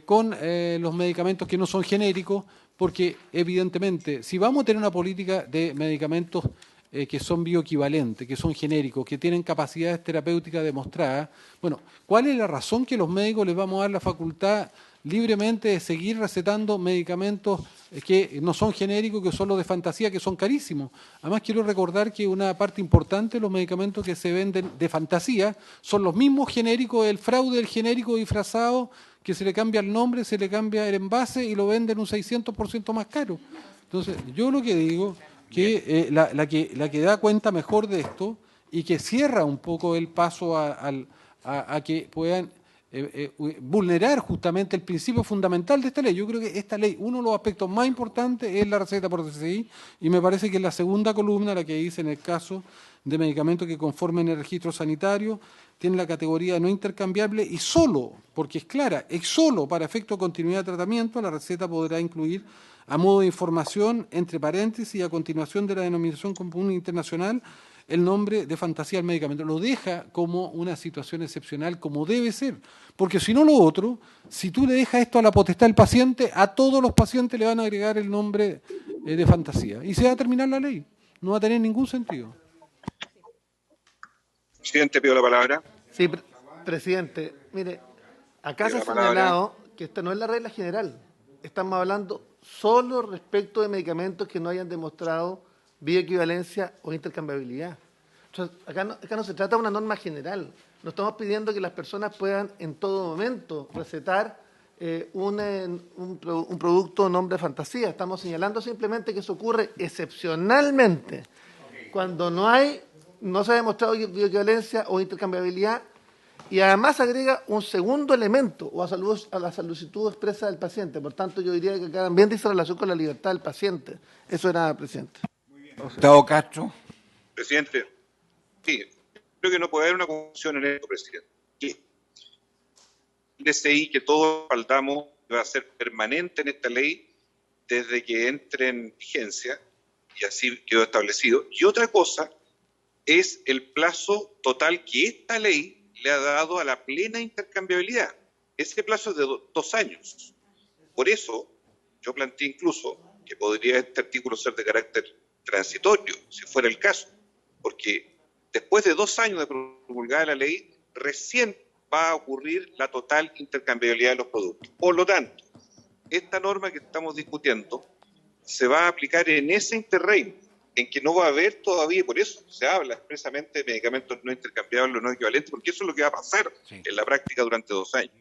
con los medicamentos que no son genéricos, porque evidentemente si vamos a tener una política de medicamentos que son bioequivalentes, que son genéricos, que tienen capacidades terapéuticas demostradas, bueno, ¿cuál es la razón que los médicos les vamos a dar la facultad libremente de seguir recetando medicamentos que no son genéricos, que son los de fantasía, que son carísimos? Además, quiero recordar que una parte importante de los medicamentos que se venden de fantasía son los mismos genéricos, el fraude del genérico disfrazado, que se le cambia el nombre, se le cambia el envase y lo venden un 600% más caro. Entonces, yo lo que digo que la que da cuenta mejor de esto y que cierra un poco el paso a que puedan vulnerar justamente el principio fundamental de esta ley. Yo creo que esta ley, uno de los aspectos más importantes es la receta por DCI, y me parece que es la segunda columna la que dice en el caso de medicamentos que conformen el registro sanitario, tiene la categoría de no intercambiable y solo, porque es clara, es solo para efecto de continuidad de tratamiento, la receta podrá incluir a modo de información, entre paréntesis y a continuación de la denominación común internacional, el nombre de fantasía del medicamento. Lo deja como una situación excepcional, como debe ser. Porque si no lo otro, si tú le dejas esto a la potestad del paciente, a todos los pacientes le van a agregar el nombre de fantasía. Y se va a terminar la ley. No va a tener ningún sentido. Presidente, pido la palabra. Sí, presidente. Mire, acá se ha señalado que esta no es la regla general. Estamos hablando solo respecto de medicamentos que no hayan demostrado bioequivalencia o intercambiabilidad. Entonces, acá no se trata de una norma general. No estamos pidiendo que las personas puedan en todo momento recetar un producto nombre de fantasía. Estamos señalando simplemente que eso ocurre excepcionalmente cuando no se ha demostrado bioequivalencia o intercambiabilidad, y además agrega un segundo elemento o a la solicitud expresa del paciente. Por tanto, yo diría que acá también dice relación con la libertad del paciente. Eso era, presidente. Gustavo Castro. Presidente, sí, creo que no puede haber una confusión en esto, presidente. El DCI que todos respaldamos va a ser permanente en esta ley desde que entre en vigencia, y así quedó establecido. Y otra cosa es el plazo total que esta ley le ha dado a la plena intercambiabilidad. Ese plazo es de 2 años. Por eso, yo planteé incluso que podría este artículo ser de carácter transitorio, si fuera el caso, porque después de 2 años de promulgada la ley, recién va a ocurrir la total intercambiabilidad de los productos. Por lo tanto, esta norma que estamos discutiendo se va a aplicar en ese interreino, en que no va a haber todavía, por eso se habla expresamente de medicamentos no intercambiables o no equivalentes, porque eso es lo que va a pasar en la práctica durante 2 años.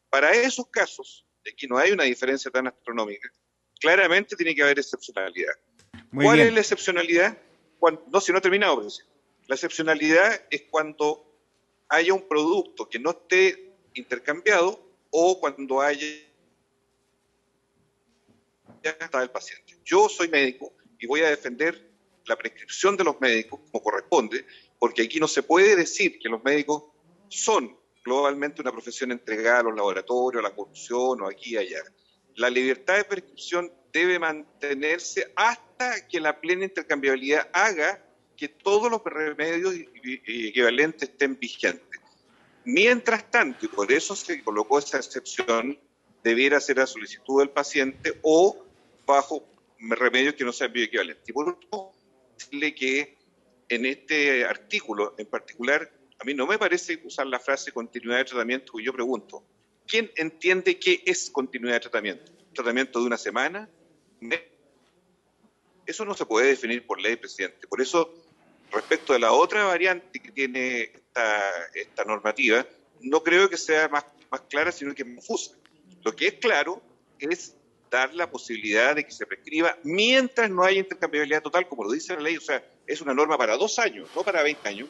Para esos casos, de que no hay una diferencia tan astronómica, claramente tiene que haber excepcionalidad. ¿Cuál es la excepcionalidad? Si no he terminado, presidente. La excepcionalidad es cuando haya un producto que no esté intercambiado o cuando haya ya está el paciente. Yo soy médico y voy a defender la prescripción de los médicos como corresponde, porque aquí no se puede decir que los médicos son globalmente una profesión entregada a los laboratorios, a la corrupción o aquí y allá. La libertad de prescripción debe mantenerse hasta que la plena intercambiabilidad haga que todos los remedios equivalentes estén vigentes. Mientras tanto, y por eso se colocó esa excepción, debiera ser a solicitud del paciente o bajo remedios que no sean bioequivalentes. Y por último, decirle que en este artículo en particular, a mí no me parece usar la frase continuidad de tratamiento, porque yo pregunto, ¿quién entiende qué es continuidad de tratamiento? ¿Tratamiento de una semana? Eso no se puede definir por ley, presidente. Por eso, respecto de la otra variante que tiene esta normativa, no creo que sea más clara, sino que más confusa. Lo que es claro es dar la posibilidad de que se prescriba mientras no haya intercambiabilidad total, como lo dice la ley. O sea, es una norma para 2 años, no para 20 años,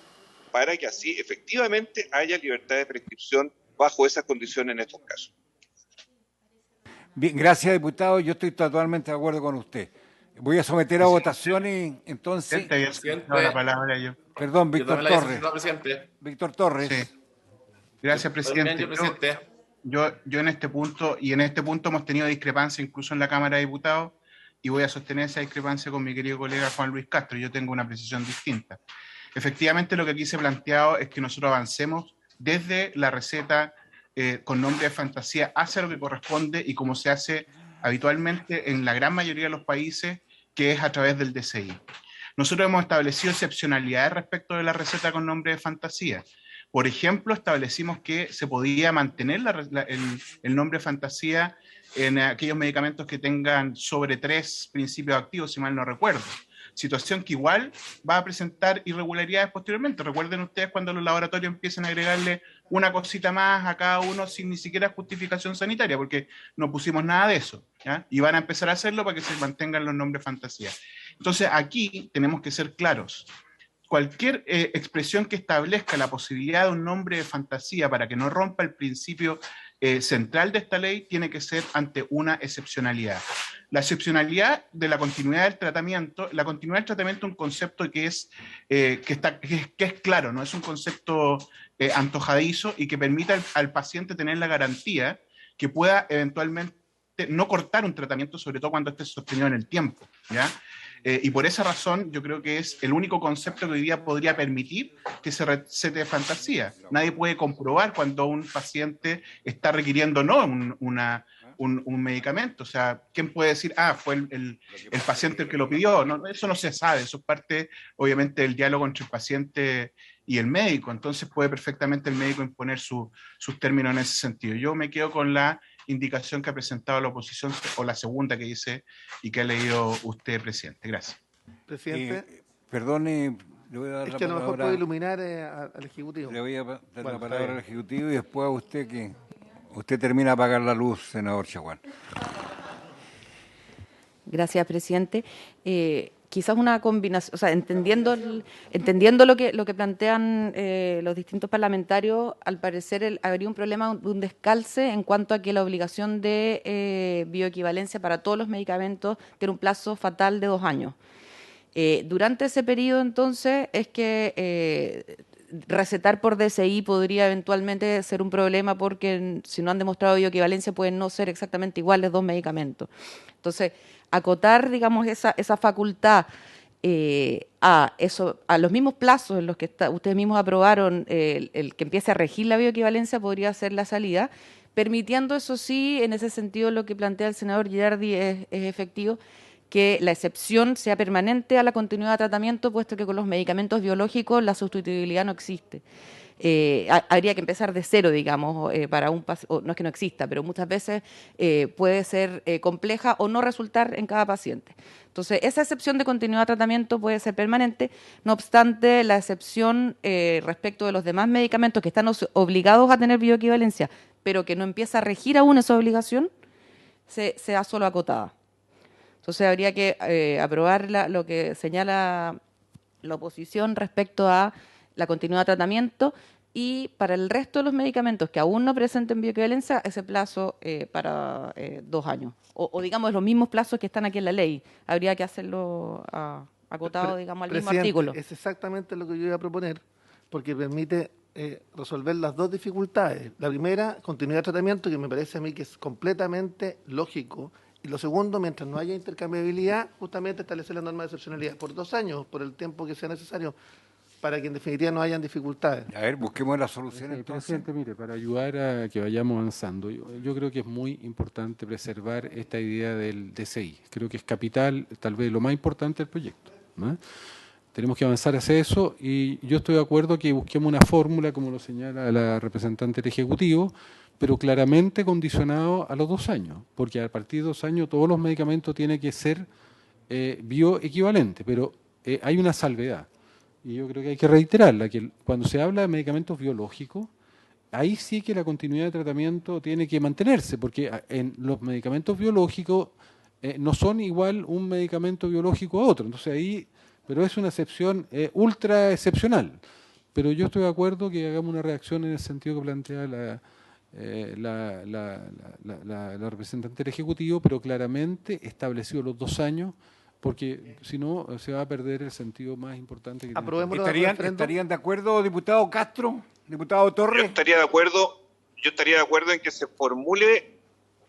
para que así efectivamente haya libertad de prescripción bajo esas condiciones en estos casos. Bien, gracias, diputado. Yo estoy totalmente de acuerdo con usted. Voy a someter a votación y entonces... la palabra yo. Perdón, Víctor Torres. Víctor Torres. Sí. Gracias, presidente. Yo en este punto hemos tenido discrepancia incluso en la Cámara de Diputados y voy a sostener esa discrepancia con mi querido colega Juan Luis Castro. Yo tengo una precisión distinta. Efectivamente, lo que aquí se ha planteado es que nosotros avancemos desde la receta con nombre de fantasía hacia lo que corresponde y como se hace habitualmente en la gran mayoría de los países, que es a través del DCI. Nosotros hemos establecido excepcionalidades respecto de la receta con nombre de fantasía. Por ejemplo, establecimos que se podía mantener el nombre fantasía en aquellos medicamentos que tengan sobre 3 principios activos, si mal no recuerdo. Situación que igual va a presentar irregularidades posteriormente. Recuerden ustedes cuando los laboratorios empiecen a agregarle una cosita más a cada uno sin ni siquiera justificación sanitaria, porque no pusimos nada de eso, ¿ya? Y van a empezar a hacerlo para que se mantengan los nombres fantasía. Entonces aquí tenemos que ser claros. Cualquier expresión que establezca la posibilidad de un nombre de fantasía para que no rompa el principio central de esta ley tiene que ser ante una excepcionalidad. La excepcionalidad de la continuidad del tratamiento, la continuidad del tratamiento es un concepto que es claro, no es un concepto antojadizo y que permita al paciente tener la garantía que pueda eventualmente no cortar un tratamiento, sobre todo cuando esté sostenido en el tiempo, ¿ya? Y por esa razón yo creo que es el único concepto que hoy día podría permitir que se recete de fantasía. Nadie puede comprobar cuando un paciente está requiriendo no un medicamento. O sea, ¿quién puede decir, fue el paciente el que lo pidió? No, eso no se sabe, eso es parte obviamente del diálogo entre el paciente y el médico. Entonces puede perfectamente el médico imponer sus términos en ese sentido. Yo me quedo con la indicación que ha presentado la oposición, o la segunda que dice y que ha leído usted, presidente. Gracias. Presidente. Perdone, le voy a dar es la que a lo palabra. Mejor puede iluminar al Ejecutivo. Le voy a dar la palabra al Ejecutivo y después a usted que usted termina de apagar la luz, senador Chaguán. Gracias, presidente. Quizás una combinación, o sea, entendiendo lo que plantean los distintos parlamentarios, al parecer habría un problema de un descalce en cuanto a que la obligación de bioequivalencia para todos los medicamentos tiene un plazo fatal de 2 años. Durante ese periodo, entonces, es que recetar por DCI podría eventualmente ser un problema porque si no han demostrado bioequivalencia pueden no ser exactamente iguales 2 medicamentos. Entonces, acotar, digamos, esa facultad a los mismos plazos en los que ustedes mismos aprobaron el que empiece a regir la bioequivalencia podría ser la salida, permitiendo, eso sí, en ese sentido lo que plantea el senador Giardi es efectivo, que la excepción sea permanente a la continuidad de tratamiento, puesto que con los medicamentos biológicos la sustituibilidad no existe. Habría que empezar de cero, digamos, para un paciente, no es que no exista, pero muchas veces puede ser compleja o no resultar en cada paciente. Entonces, esa excepción de continuidad de tratamiento puede ser permanente, no obstante, la excepción respecto de los demás medicamentos que están obligados a tener bioequivalencia, pero que no empieza a regir aún esa obligación, se da solo acotada. Entonces, habría que aprobar lo que señala la oposición respecto a la continuidad de tratamiento y para el resto de los medicamentos que aún no presenten bioequivalencia, ese plazo para 2 años. O digamos, los mismos plazos que están aquí en la ley. Habría que hacerlo acotado, digamos, al mismo artículo. Es exactamente lo que yo iba a proponer, porque permite resolver las 2 dificultades. La primera, continuidad de tratamiento, que me parece a mí que es completamente lógico. Y lo segundo, mientras no haya intercambiabilidad, justamente establecer la norma de excepcionalidad por 2 años, por el tiempo que sea necesario. para que en definitiva no hayan dificultades. A ver, busquemos la solución Sí, entonces. presidente, mire, para ayudar a que vayamos avanzando, yo creo que es muy importante preservar esta idea del DCI. Creo que es capital, tal vez lo más importante del proyecto, ¿no? Tenemos que avanzar hacia eso y yo estoy de acuerdo que busquemos una fórmula, como lo señala la representante del Ejecutivo, pero claramente condicionado a los 2 años, porque a partir de 2 años todos los medicamentos tienen que ser bioequivalentes, pero hay una salvedad. Y yo creo que hay que reiterarla, que cuando se habla de medicamentos biológicos, ahí sí que la continuidad de tratamiento tiene que mantenerse, porque en los medicamentos biológicos no son igual un medicamento biológico a otro. Entonces ahí, pero es una excepción ultra excepcional. Pero yo estoy de acuerdo que hagamos una reacción en el sentido que plantea la representante del Ejecutivo, pero claramente establecido los 2 años, porque si no se va a perder el sentido más importante que tiene. ¿Estarían de acuerdo, diputado Castro, diputado Torres? Yo estaría de acuerdo en que se formule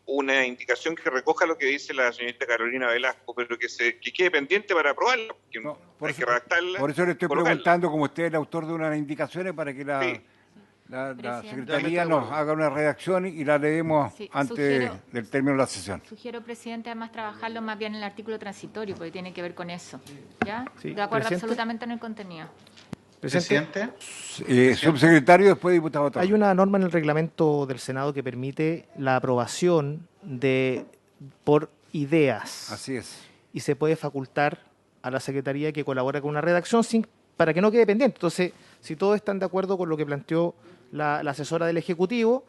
una indicación que recoja lo que dice la señorita Carolina Velasco, pero que quede pendiente para aprobarla, porque no, hay que redactarla. Por eso le estoy preguntando, como usted es el autor de unas indicaciones, para que la Secretaría nos haga una redacción y la leemos antes del término de la sesión. Sugiero, presidente, además trabajarlo más bien en el artículo transitorio, porque tiene que ver con eso. ¿Ya? Sí, de acuerdo presidente. absolutamente en el contenido. Presidente. Subsecretario, después diputado Torres. Hay una norma en el reglamento del Senado que permite la aprobación por ideas. Así es. Y se puede facultar a la Secretaría que colabore con una redacción para que no quede pendiente. Entonces, si todos están de acuerdo con lo que planteó la asesora del Ejecutivo,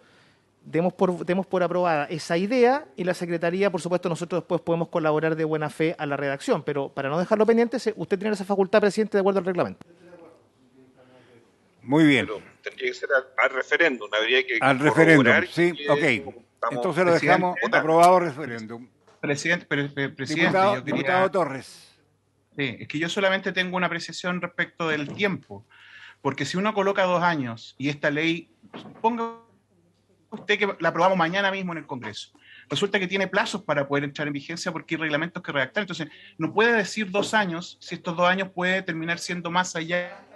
demos por aprobada esa idea y la Secretaría, por supuesto, nosotros después podemos colaborar de buena fe a la redacción, pero para no dejarlo pendiente, usted tiene esa facultad, presidente, de acuerdo al reglamento. Muy bien. Pero tendría que ser al referéndum, habría que al referéndum, sí, que, ok. Entonces lo dejamos aprobado referéndum. Presidente, diputado Torres. Sí, es que yo solamente tengo una apreciación respecto del tiempo, porque si uno coloca 2 años y esta ley, ponga usted que la aprobamos mañana mismo en el Congreso, resulta que tiene plazos para poder entrar en vigencia porque hay reglamentos que redactar, entonces no puede decir 2 años si estos 2 años puede terminar siendo más allá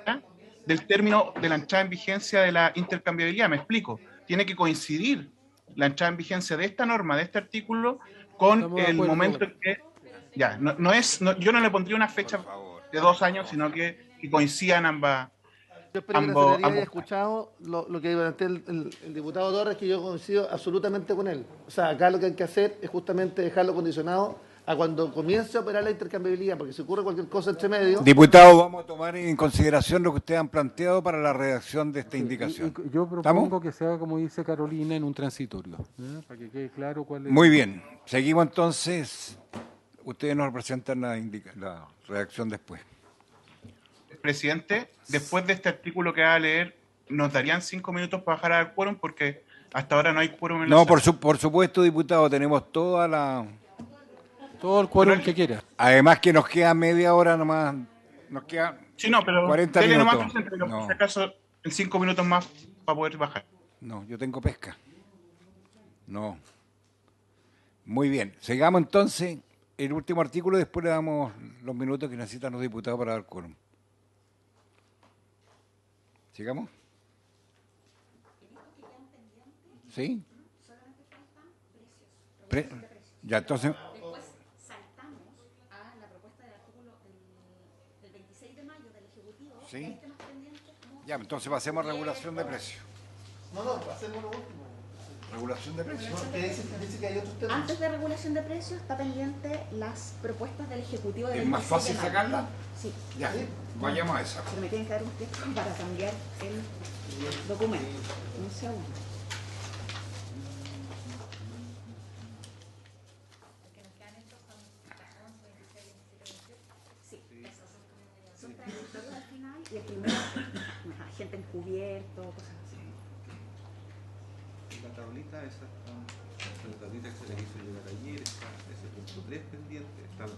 del término de la entrada en vigencia de la intercambiabilidad. Me explico, tiene que coincidir la entrada en vigencia de esta norma, de este artículo, con el momento en que yo no le pondría una fecha de 2 años, sino que coincidan ambas. Yo espero que la Secretaría haya escuchado lo que plantea el diputado Torres, que yo coincido absolutamente con él. O sea, acá lo que hay que hacer es justamente dejarlo condicionado a cuando comience a operar la intercambiabilidad, porque si ocurre cualquier cosa entre medio... Diputado, vamos a tomar en consideración lo que ustedes han planteado para la redacción de esta indicación. Yo propongo que se haga, como dice Carolina, en un transitorio, para que quede claro cuál es... Muy bien, seguimos entonces. Ustedes nos representan la redacción después. Presidente, después de este artículo que va a leer, ¿nos darían 5 minutos para bajar al quórum? Porque hasta ahora no hay quórum en la sala. Por supuesto, diputado, tenemos todo el quórum que quiera. Además que nos queda media hora nomás, nos queda 40 minutos. Nomás, pero por si acaso, en 5 minutos más para poder bajar. No, yo tengo pesca. No. Muy bien, sigamos entonces el último artículo y después le damos los minutos que necesitan los diputados para dar quórum. ¿Sigamos? ¿Sí? Ya, entonces... Después saltamos a la propuesta del artículo del 26 de mayo del Ejecutivo. ¿Sí? Ya, entonces pasemos a regulación de precios. No, hacemos lo último. ¿Regulación de precios? Dice que hay otros temas. Antes de regulación de precios está pendiente las propuestas del Ejecutivo del 26 de mayo. ¿Es más fácil sacarla? Sí. Ya, vayamos a esa. Pero me tienen que dar un texto para cambiar el documento. Un segundo. Sí, son transitorios al final y el primero, agente encubierto, cosas así. La tablita esa, la tablita que se le hizo llegar ayer, está ese punto 3 pendiente, están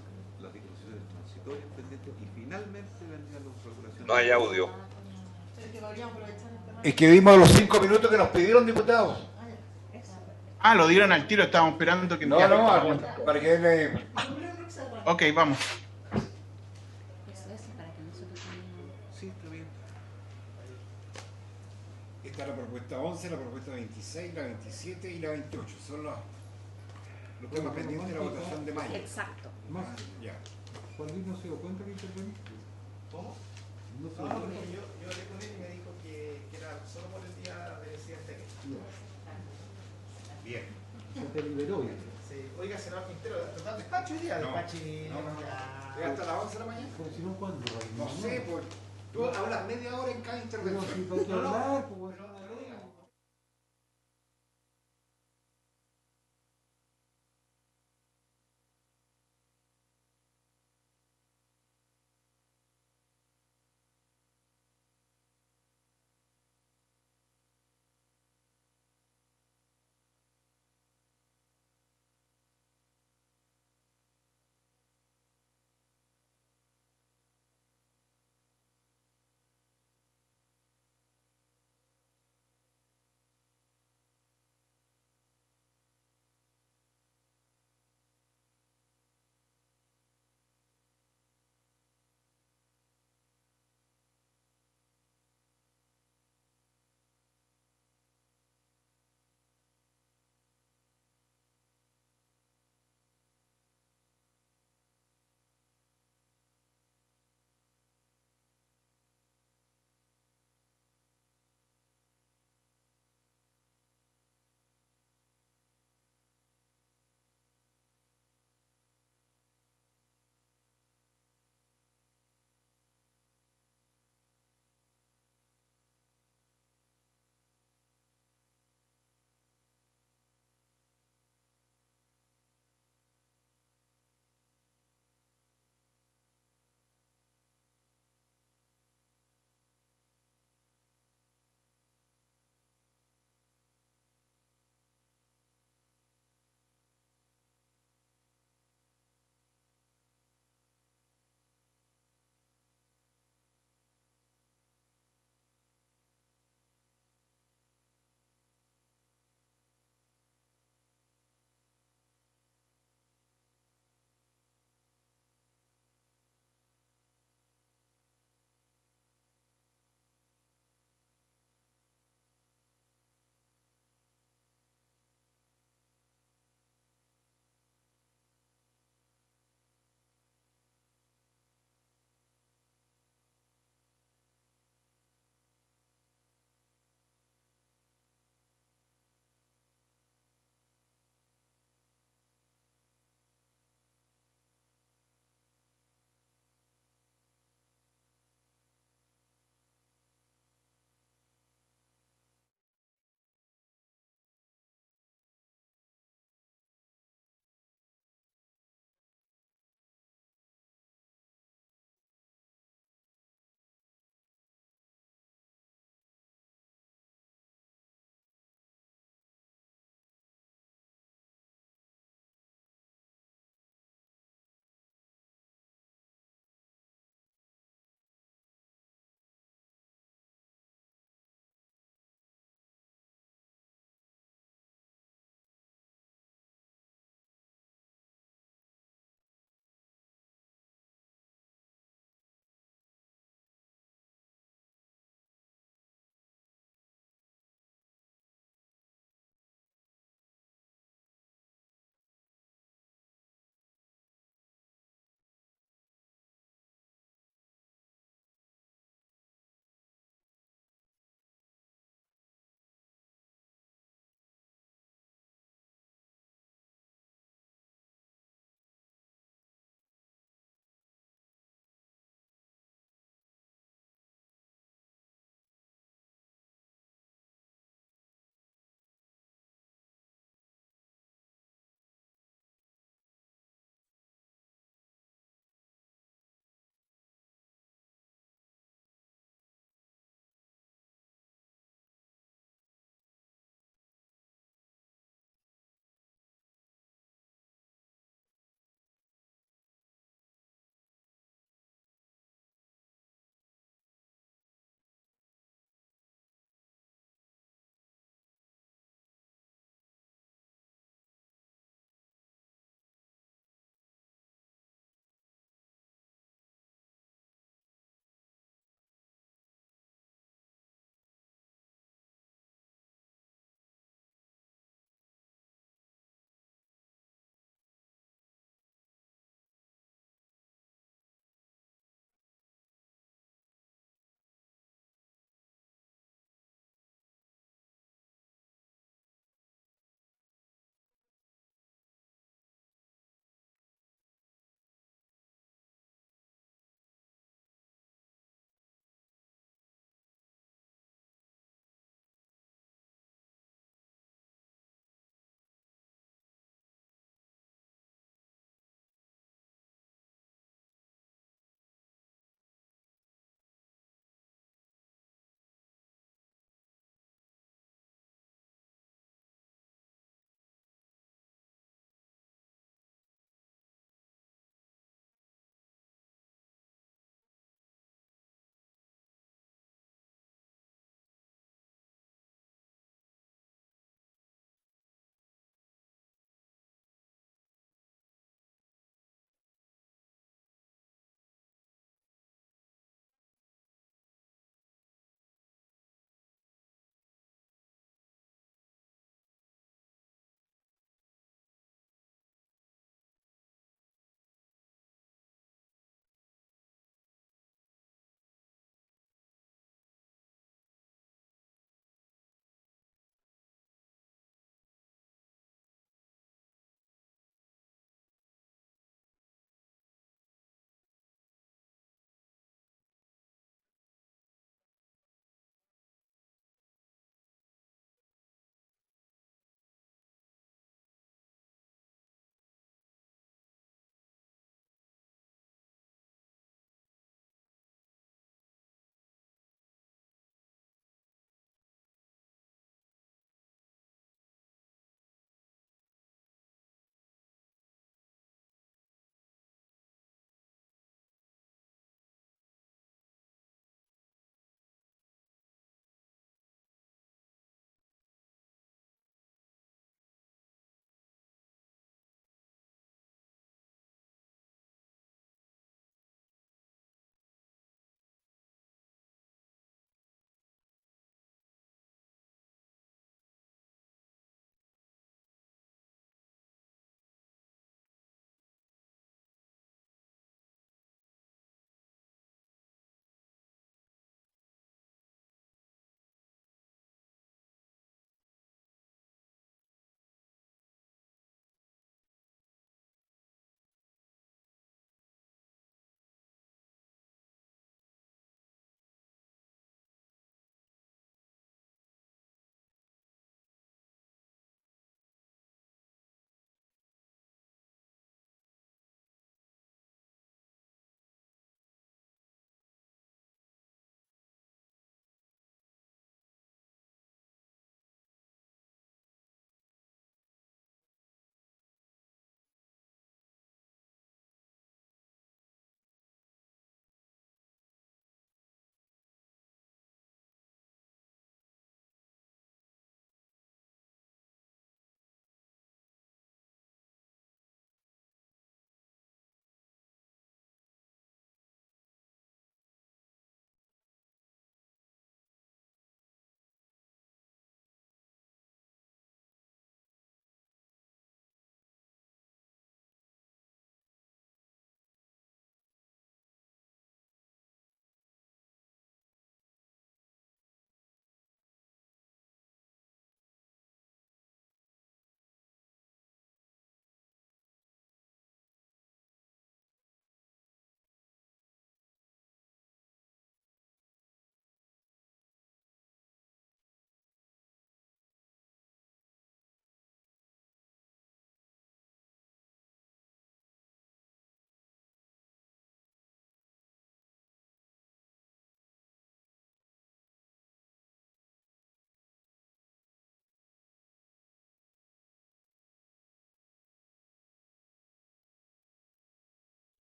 las disposiciones transitorias pendientes y finalmente vendrían las regulaciones. No hay audio. Es que dimos los 5 minutos que nos pidieron, diputados. Lo dieron al tiro, estábamos esperando que... No, para que le... Ok, vamos. Eso es para que nosotros Sí, está bien. Está la propuesta 11, la propuesta 26, la 27 y la 28. Son los temas pendientes de la votación de mayo. Exacto. Ya. Juan Luis no se dio cuenta que interveniste. ¿Cómo? No se No, dio porque cuenta. yo hablé con él y me dijo que era solo por el día del presidente. Bien. Se te liberó ya. Sí. Oiga, senador Quintero, ¿total despacho hoy día? No, Despache. no. Ya. ¿Es hasta las 11 de la mañana? Pero si no, ¿cuándo? No sé, pues tú hablas media hora en cada Pero intervención. si hay que hablar, pues.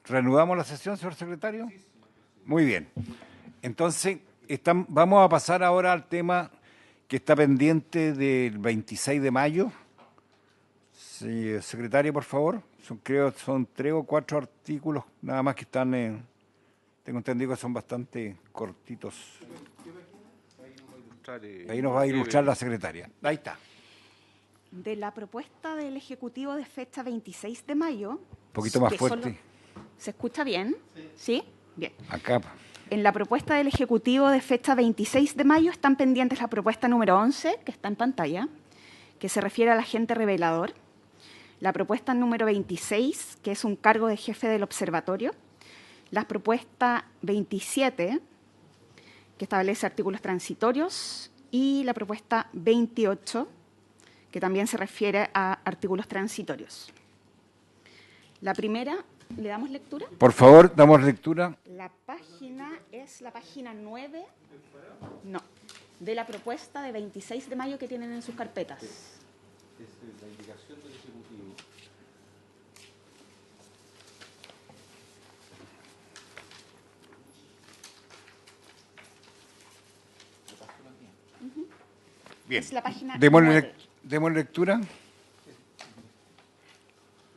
¿Reanudamos la sesión, señor secretario? Muy bien. Entonces, vamos a pasar ahora al tema que está pendiente del 26 de mayo. Sí, secretario, por favor. Creo que son 3 o 4 artículos, nada más que están, tengo entendido que son bastante cortitos. Ahí nos va a ilustrar la secretaria. Ahí está. De la propuesta del Ejecutivo de fecha 26 de mayo... Un poquito más fuerte. ¿Se escucha bien? ¿Sí? Bien. Acá. En la propuesta del Ejecutivo de fecha 26 de mayo están pendientes la propuesta número 11, que está en pantalla, que se refiere al agente revelador. La propuesta número 26, que es un cargo de jefe del observatorio. La propuesta 27, que establece artículos transitorios. Y la propuesta 28, que también se refiere a artículos transitorios. La primera, ¿le damos lectura? Por favor, damos lectura. La página es la página 9, no, de la propuesta de 26 de mayo que tienen en sus carpetas. Es la indicación del Ejecutivo. Bien. Es la página Demos lectura.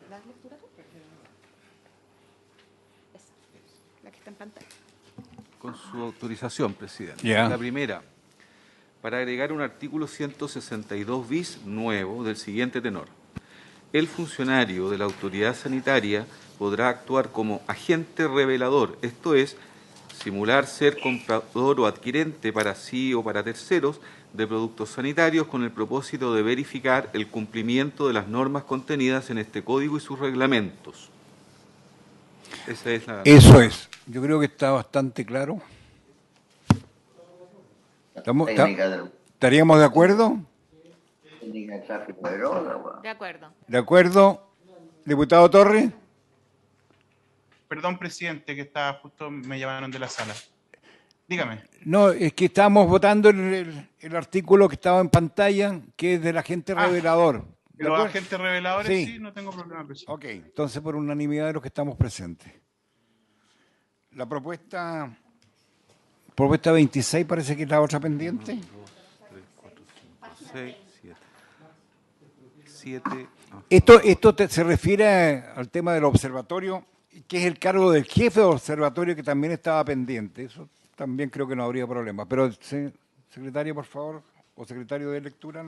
¿Das lectura tú? Esa, la que está en pantalla. Con su autorización, presidente. Ya. La primera, para agregar un artículo 162 bis nuevo del siguiente tenor. El funcionario de la autoridad sanitaria podrá actuar como agente revelador, esto es, simular ser comprador o adquirente para sí o para terceros de productos sanitarios con el propósito de verificar el cumplimiento de las normas contenidas en este código y sus reglamentos. Esa es la... Eso es. Yo creo que está bastante claro. ¿Estaríamos de acuerdo? De acuerdo. ¿De acuerdo? Diputado Torres. Perdón, presidente, que estaba justo, me llamaron de la sala. Dígame. No, es que estábamos votando el artículo que estaba en pantalla, que es del agente revelador. Los agentes reveladores, Sí. sí, no tengo problema, presidente. Ok, entonces por unanimidad de los que estamos presentes. La propuesta 26 parece que es la otra pendiente. 1, 2, 3, 4, 5, 6, 7. Esto se refiere al tema del observatorio, que es el cargo del jefe del observatorio que también estaba pendiente. Eso también creo que no habría problema. Pero, secretario, por favor, o secretario de lectura.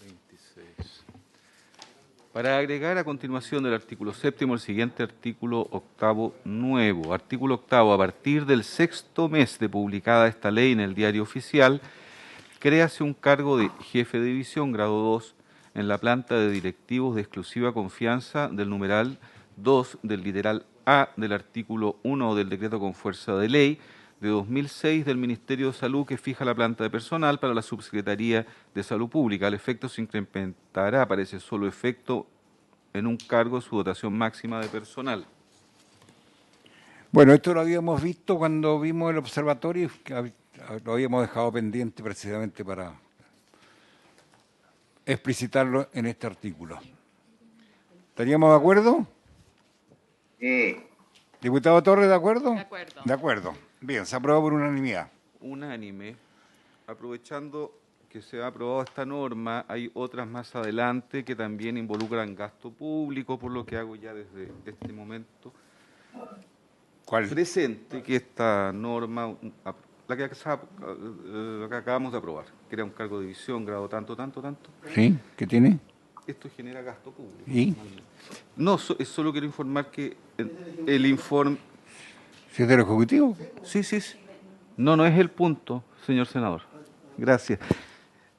26. Para agregar a continuación del artículo 7º el siguiente artículo 8º nuevo. Artículo 8º. A partir del 6º mes de publicada esta ley en el Diario Oficial, créase un cargo de jefe de división grado 2 en la planta de directivos de exclusiva confianza del numeral 2 del literal A del artículo 1 del decreto con fuerza de ley de 2006 del Ministerio de Salud que fija la planta de personal para la Subsecretaría de Salud Pública. Al efecto se incrementará, para ese solo efecto, en un cargo su dotación máxima de personal. Bueno, esto lo habíamos visto cuando vimos el observatorio, que lo habíamos dejado pendiente precisamente para explicitarlo en este artículo. ¿Estaríamos de acuerdo? Sí. ¿Diputado Torres, de acuerdo? De acuerdo. De acuerdo. Bien, se aprueba por unanimidad. Unánime. Aprovechando que se ha aprobado esta norma, hay otras más adelante que también involucran gasto público, por lo que hago ya desde este momento. ¿Cuál? Presente que esta norma, la que acabamos de aprobar, que era un cargo de división, grado tanto. ¿Sí? ¿Qué tiene? Esto genera gasto público. ¿Y? No, solo quiero informar que el informe... ¿Si es del Ejecutivo? Sí. No es el punto, señor senador. Gracias.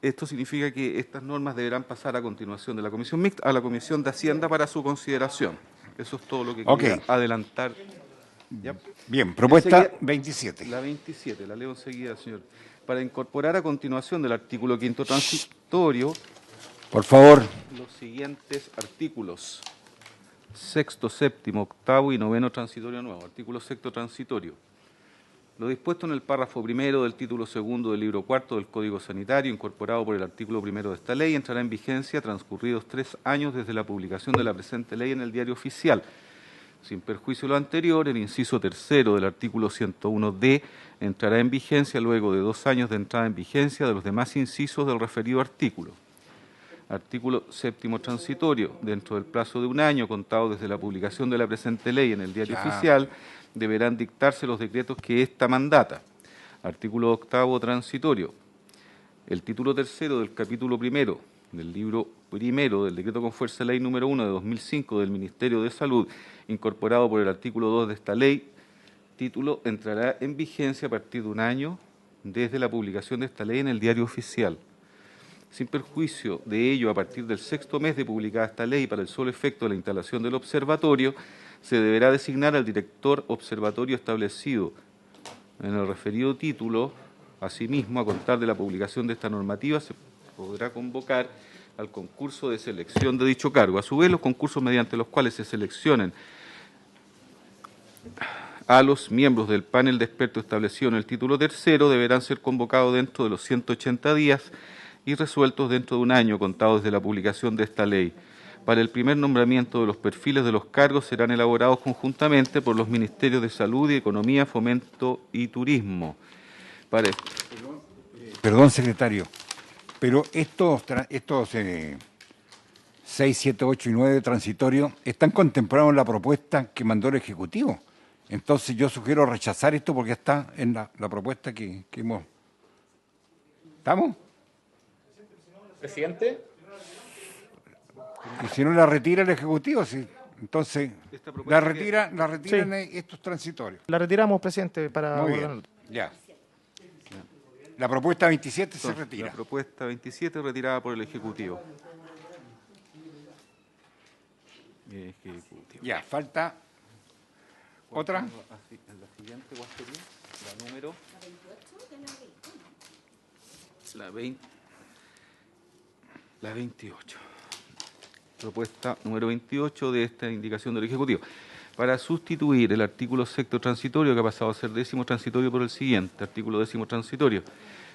Esto significa que estas normas deberán pasar a continuación de la Comisión Mixta a la Comisión de Hacienda para su consideración. Eso es todo lo que quería adelantar. ¿Ya? Bien, propuesta 27. La 27, la leo enseguida, señor. Para incorporar a continuación del artículo 5º transitorio... Por favor. Los siguientes artículos. 6º, 7º, 8º y 9º transitorio nuevo. Artículo 6º transitorio. Lo dispuesto en el párrafo primero del título segundo del libro cuarto del Código Sanitario, incorporado por el artículo primero de esta ley, entrará en vigencia transcurridos 3 años desde la publicación de la presente ley en el Diario Oficial. Sin perjuicio de lo anterior, el inciso tercero del artículo 101d entrará en vigencia luego de 2 años de entrada en vigencia de los demás incisos del referido artículo. Artículo séptimo transitorio. Dentro del plazo de 1 año, contado desde la publicación de la presente ley en el Diario Oficial, deberán dictarse los decretos que ésta mandata. Artículo octavo transitorio. El título tercero del capítulo primero del libro primero del Decreto con fuerza de ley número 1 de 2005 del Ministerio de Salud, incorporado por el artículo 2 de esta ley, título entrará en vigencia a partir de 1 año desde la publicación de esta ley en el Diario Oficial. Sin perjuicio de ello, a partir del 6º mes de publicada esta ley, para el solo efecto de la instalación del observatorio, se deberá designar al director observatorio establecido en el referido título. Asimismo, a contar de la publicación de esta normativa, se podrá convocar al concurso de selección de dicho cargo. A su vez, los concursos mediante los cuales se seleccionen a los miembros del panel de expertos establecido en el título tercero deberán ser convocados dentro de los 180 días y resueltos dentro de 1 año contados desde la publicación de esta ley. Para el primer nombramiento de los perfiles de los cargos serán elaborados conjuntamente por los Ministerios de Salud y Economía, Fomento y Turismo. Perdón, secretario, pero estos 6, 7, 8 y 9 transitorios están contemplados en la propuesta que mandó el Ejecutivo. Entonces yo sugiero rechazar esto porque está en la propuesta que hemos... ¿Estamos? Presidente. Y si no la retira el Ejecutivo, sí. Entonces la retiran estos transitorios. La retiramos, presidente, para... Muy bien, ya. La propuesta 27 se retira. La propuesta 27 retirada por el Ejecutivo. Ya, falta otra. La siguiente, ¿cuál sería? La número... La 28. Propuesta número 28 de esta indicación del Ejecutivo. Para sustituir el artículo 6º transitorio, que ha pasado a ser 10º transitorio, por el siguiente, artículo 10º transitorio.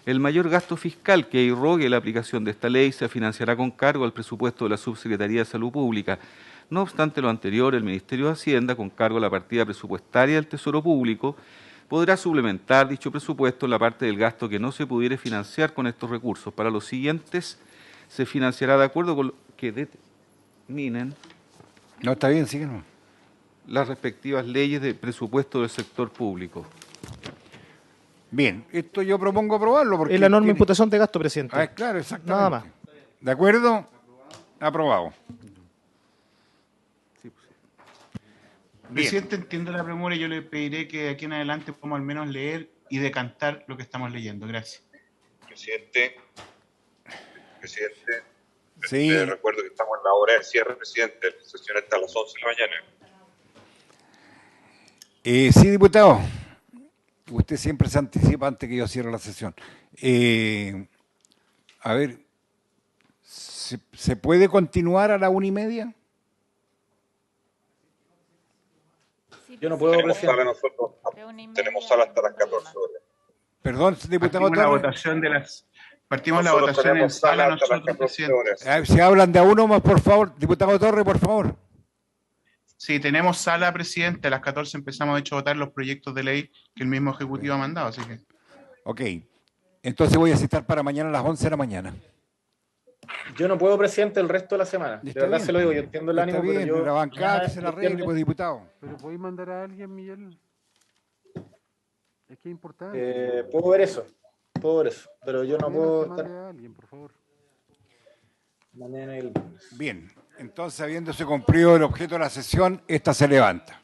El mayor gasto fiscal que irrogue la aplicación de esta ley se financiará con cargo al presupuesto de la Subsecretaría de Salud Pública. No obstante lo anterior, el Ministerio de Hacienda, con cargo a la partida presupuestaria del Tesoro Público, podrá suplementar dicho presupuesto en la parte del gasto que no se pudiere financiar con estos recursos. Para los siguientes se financiará de acuerdo con lo que determinen. No, está bien, síguenos. Las respectivas leyes de presupuesto del sector público. Bien, esto yo propongo aprobarlo porque... Es la norma de imputación de gasto, presidente. Claro, exactamente. Nada más. ¿De acuerdo? Aprobado. Presidente, entiendo la premura y yo le pediré que de aquí en adelante podamos al menos leer y decantar lo que estamos leyendo. Gracias. Presidente. Sí. Les recuerdo que estamos en la hora de cierre, presidente. La sesión está a las 11 de la mañana. Sí, diputado. Usted siempre se anticipa antes que yo cierre la sesión. A ver, ¿se puede continuar a la 1:30? Yo no puedo, tenemos presidente. sala nosotros, tenemos sala hasta las 14 horas. Perdón, diputado. Partimos la votación en sala nosotros, presidente. Si hablan de a uno más, por favor. Diputado Torre, por favor. Sí, tenemos sala, presidente. A las 14 empezamos, de hecho, a votar los proyectos de ley que el mismo Ejecutivo ha mandado, así que... Ok. Entonces voy a citar para mañana a las 11 de la mañana. Yo no puedo, presidente, el resto de la semana. De verdad se lo digo, yo entiendo el ánimo, bien, pero yo... la bancada que se la arregle, pues, diputado. ¿Pero podéis mandar a alguien, Miguel? Es que es importante. Puedo ver eso, pero yo no puedo Mande estar... a alguien, por favor. Mañana y el lunes. Bien, entonces habiéndose cumplido el objeto de la sesión, esta se levanta.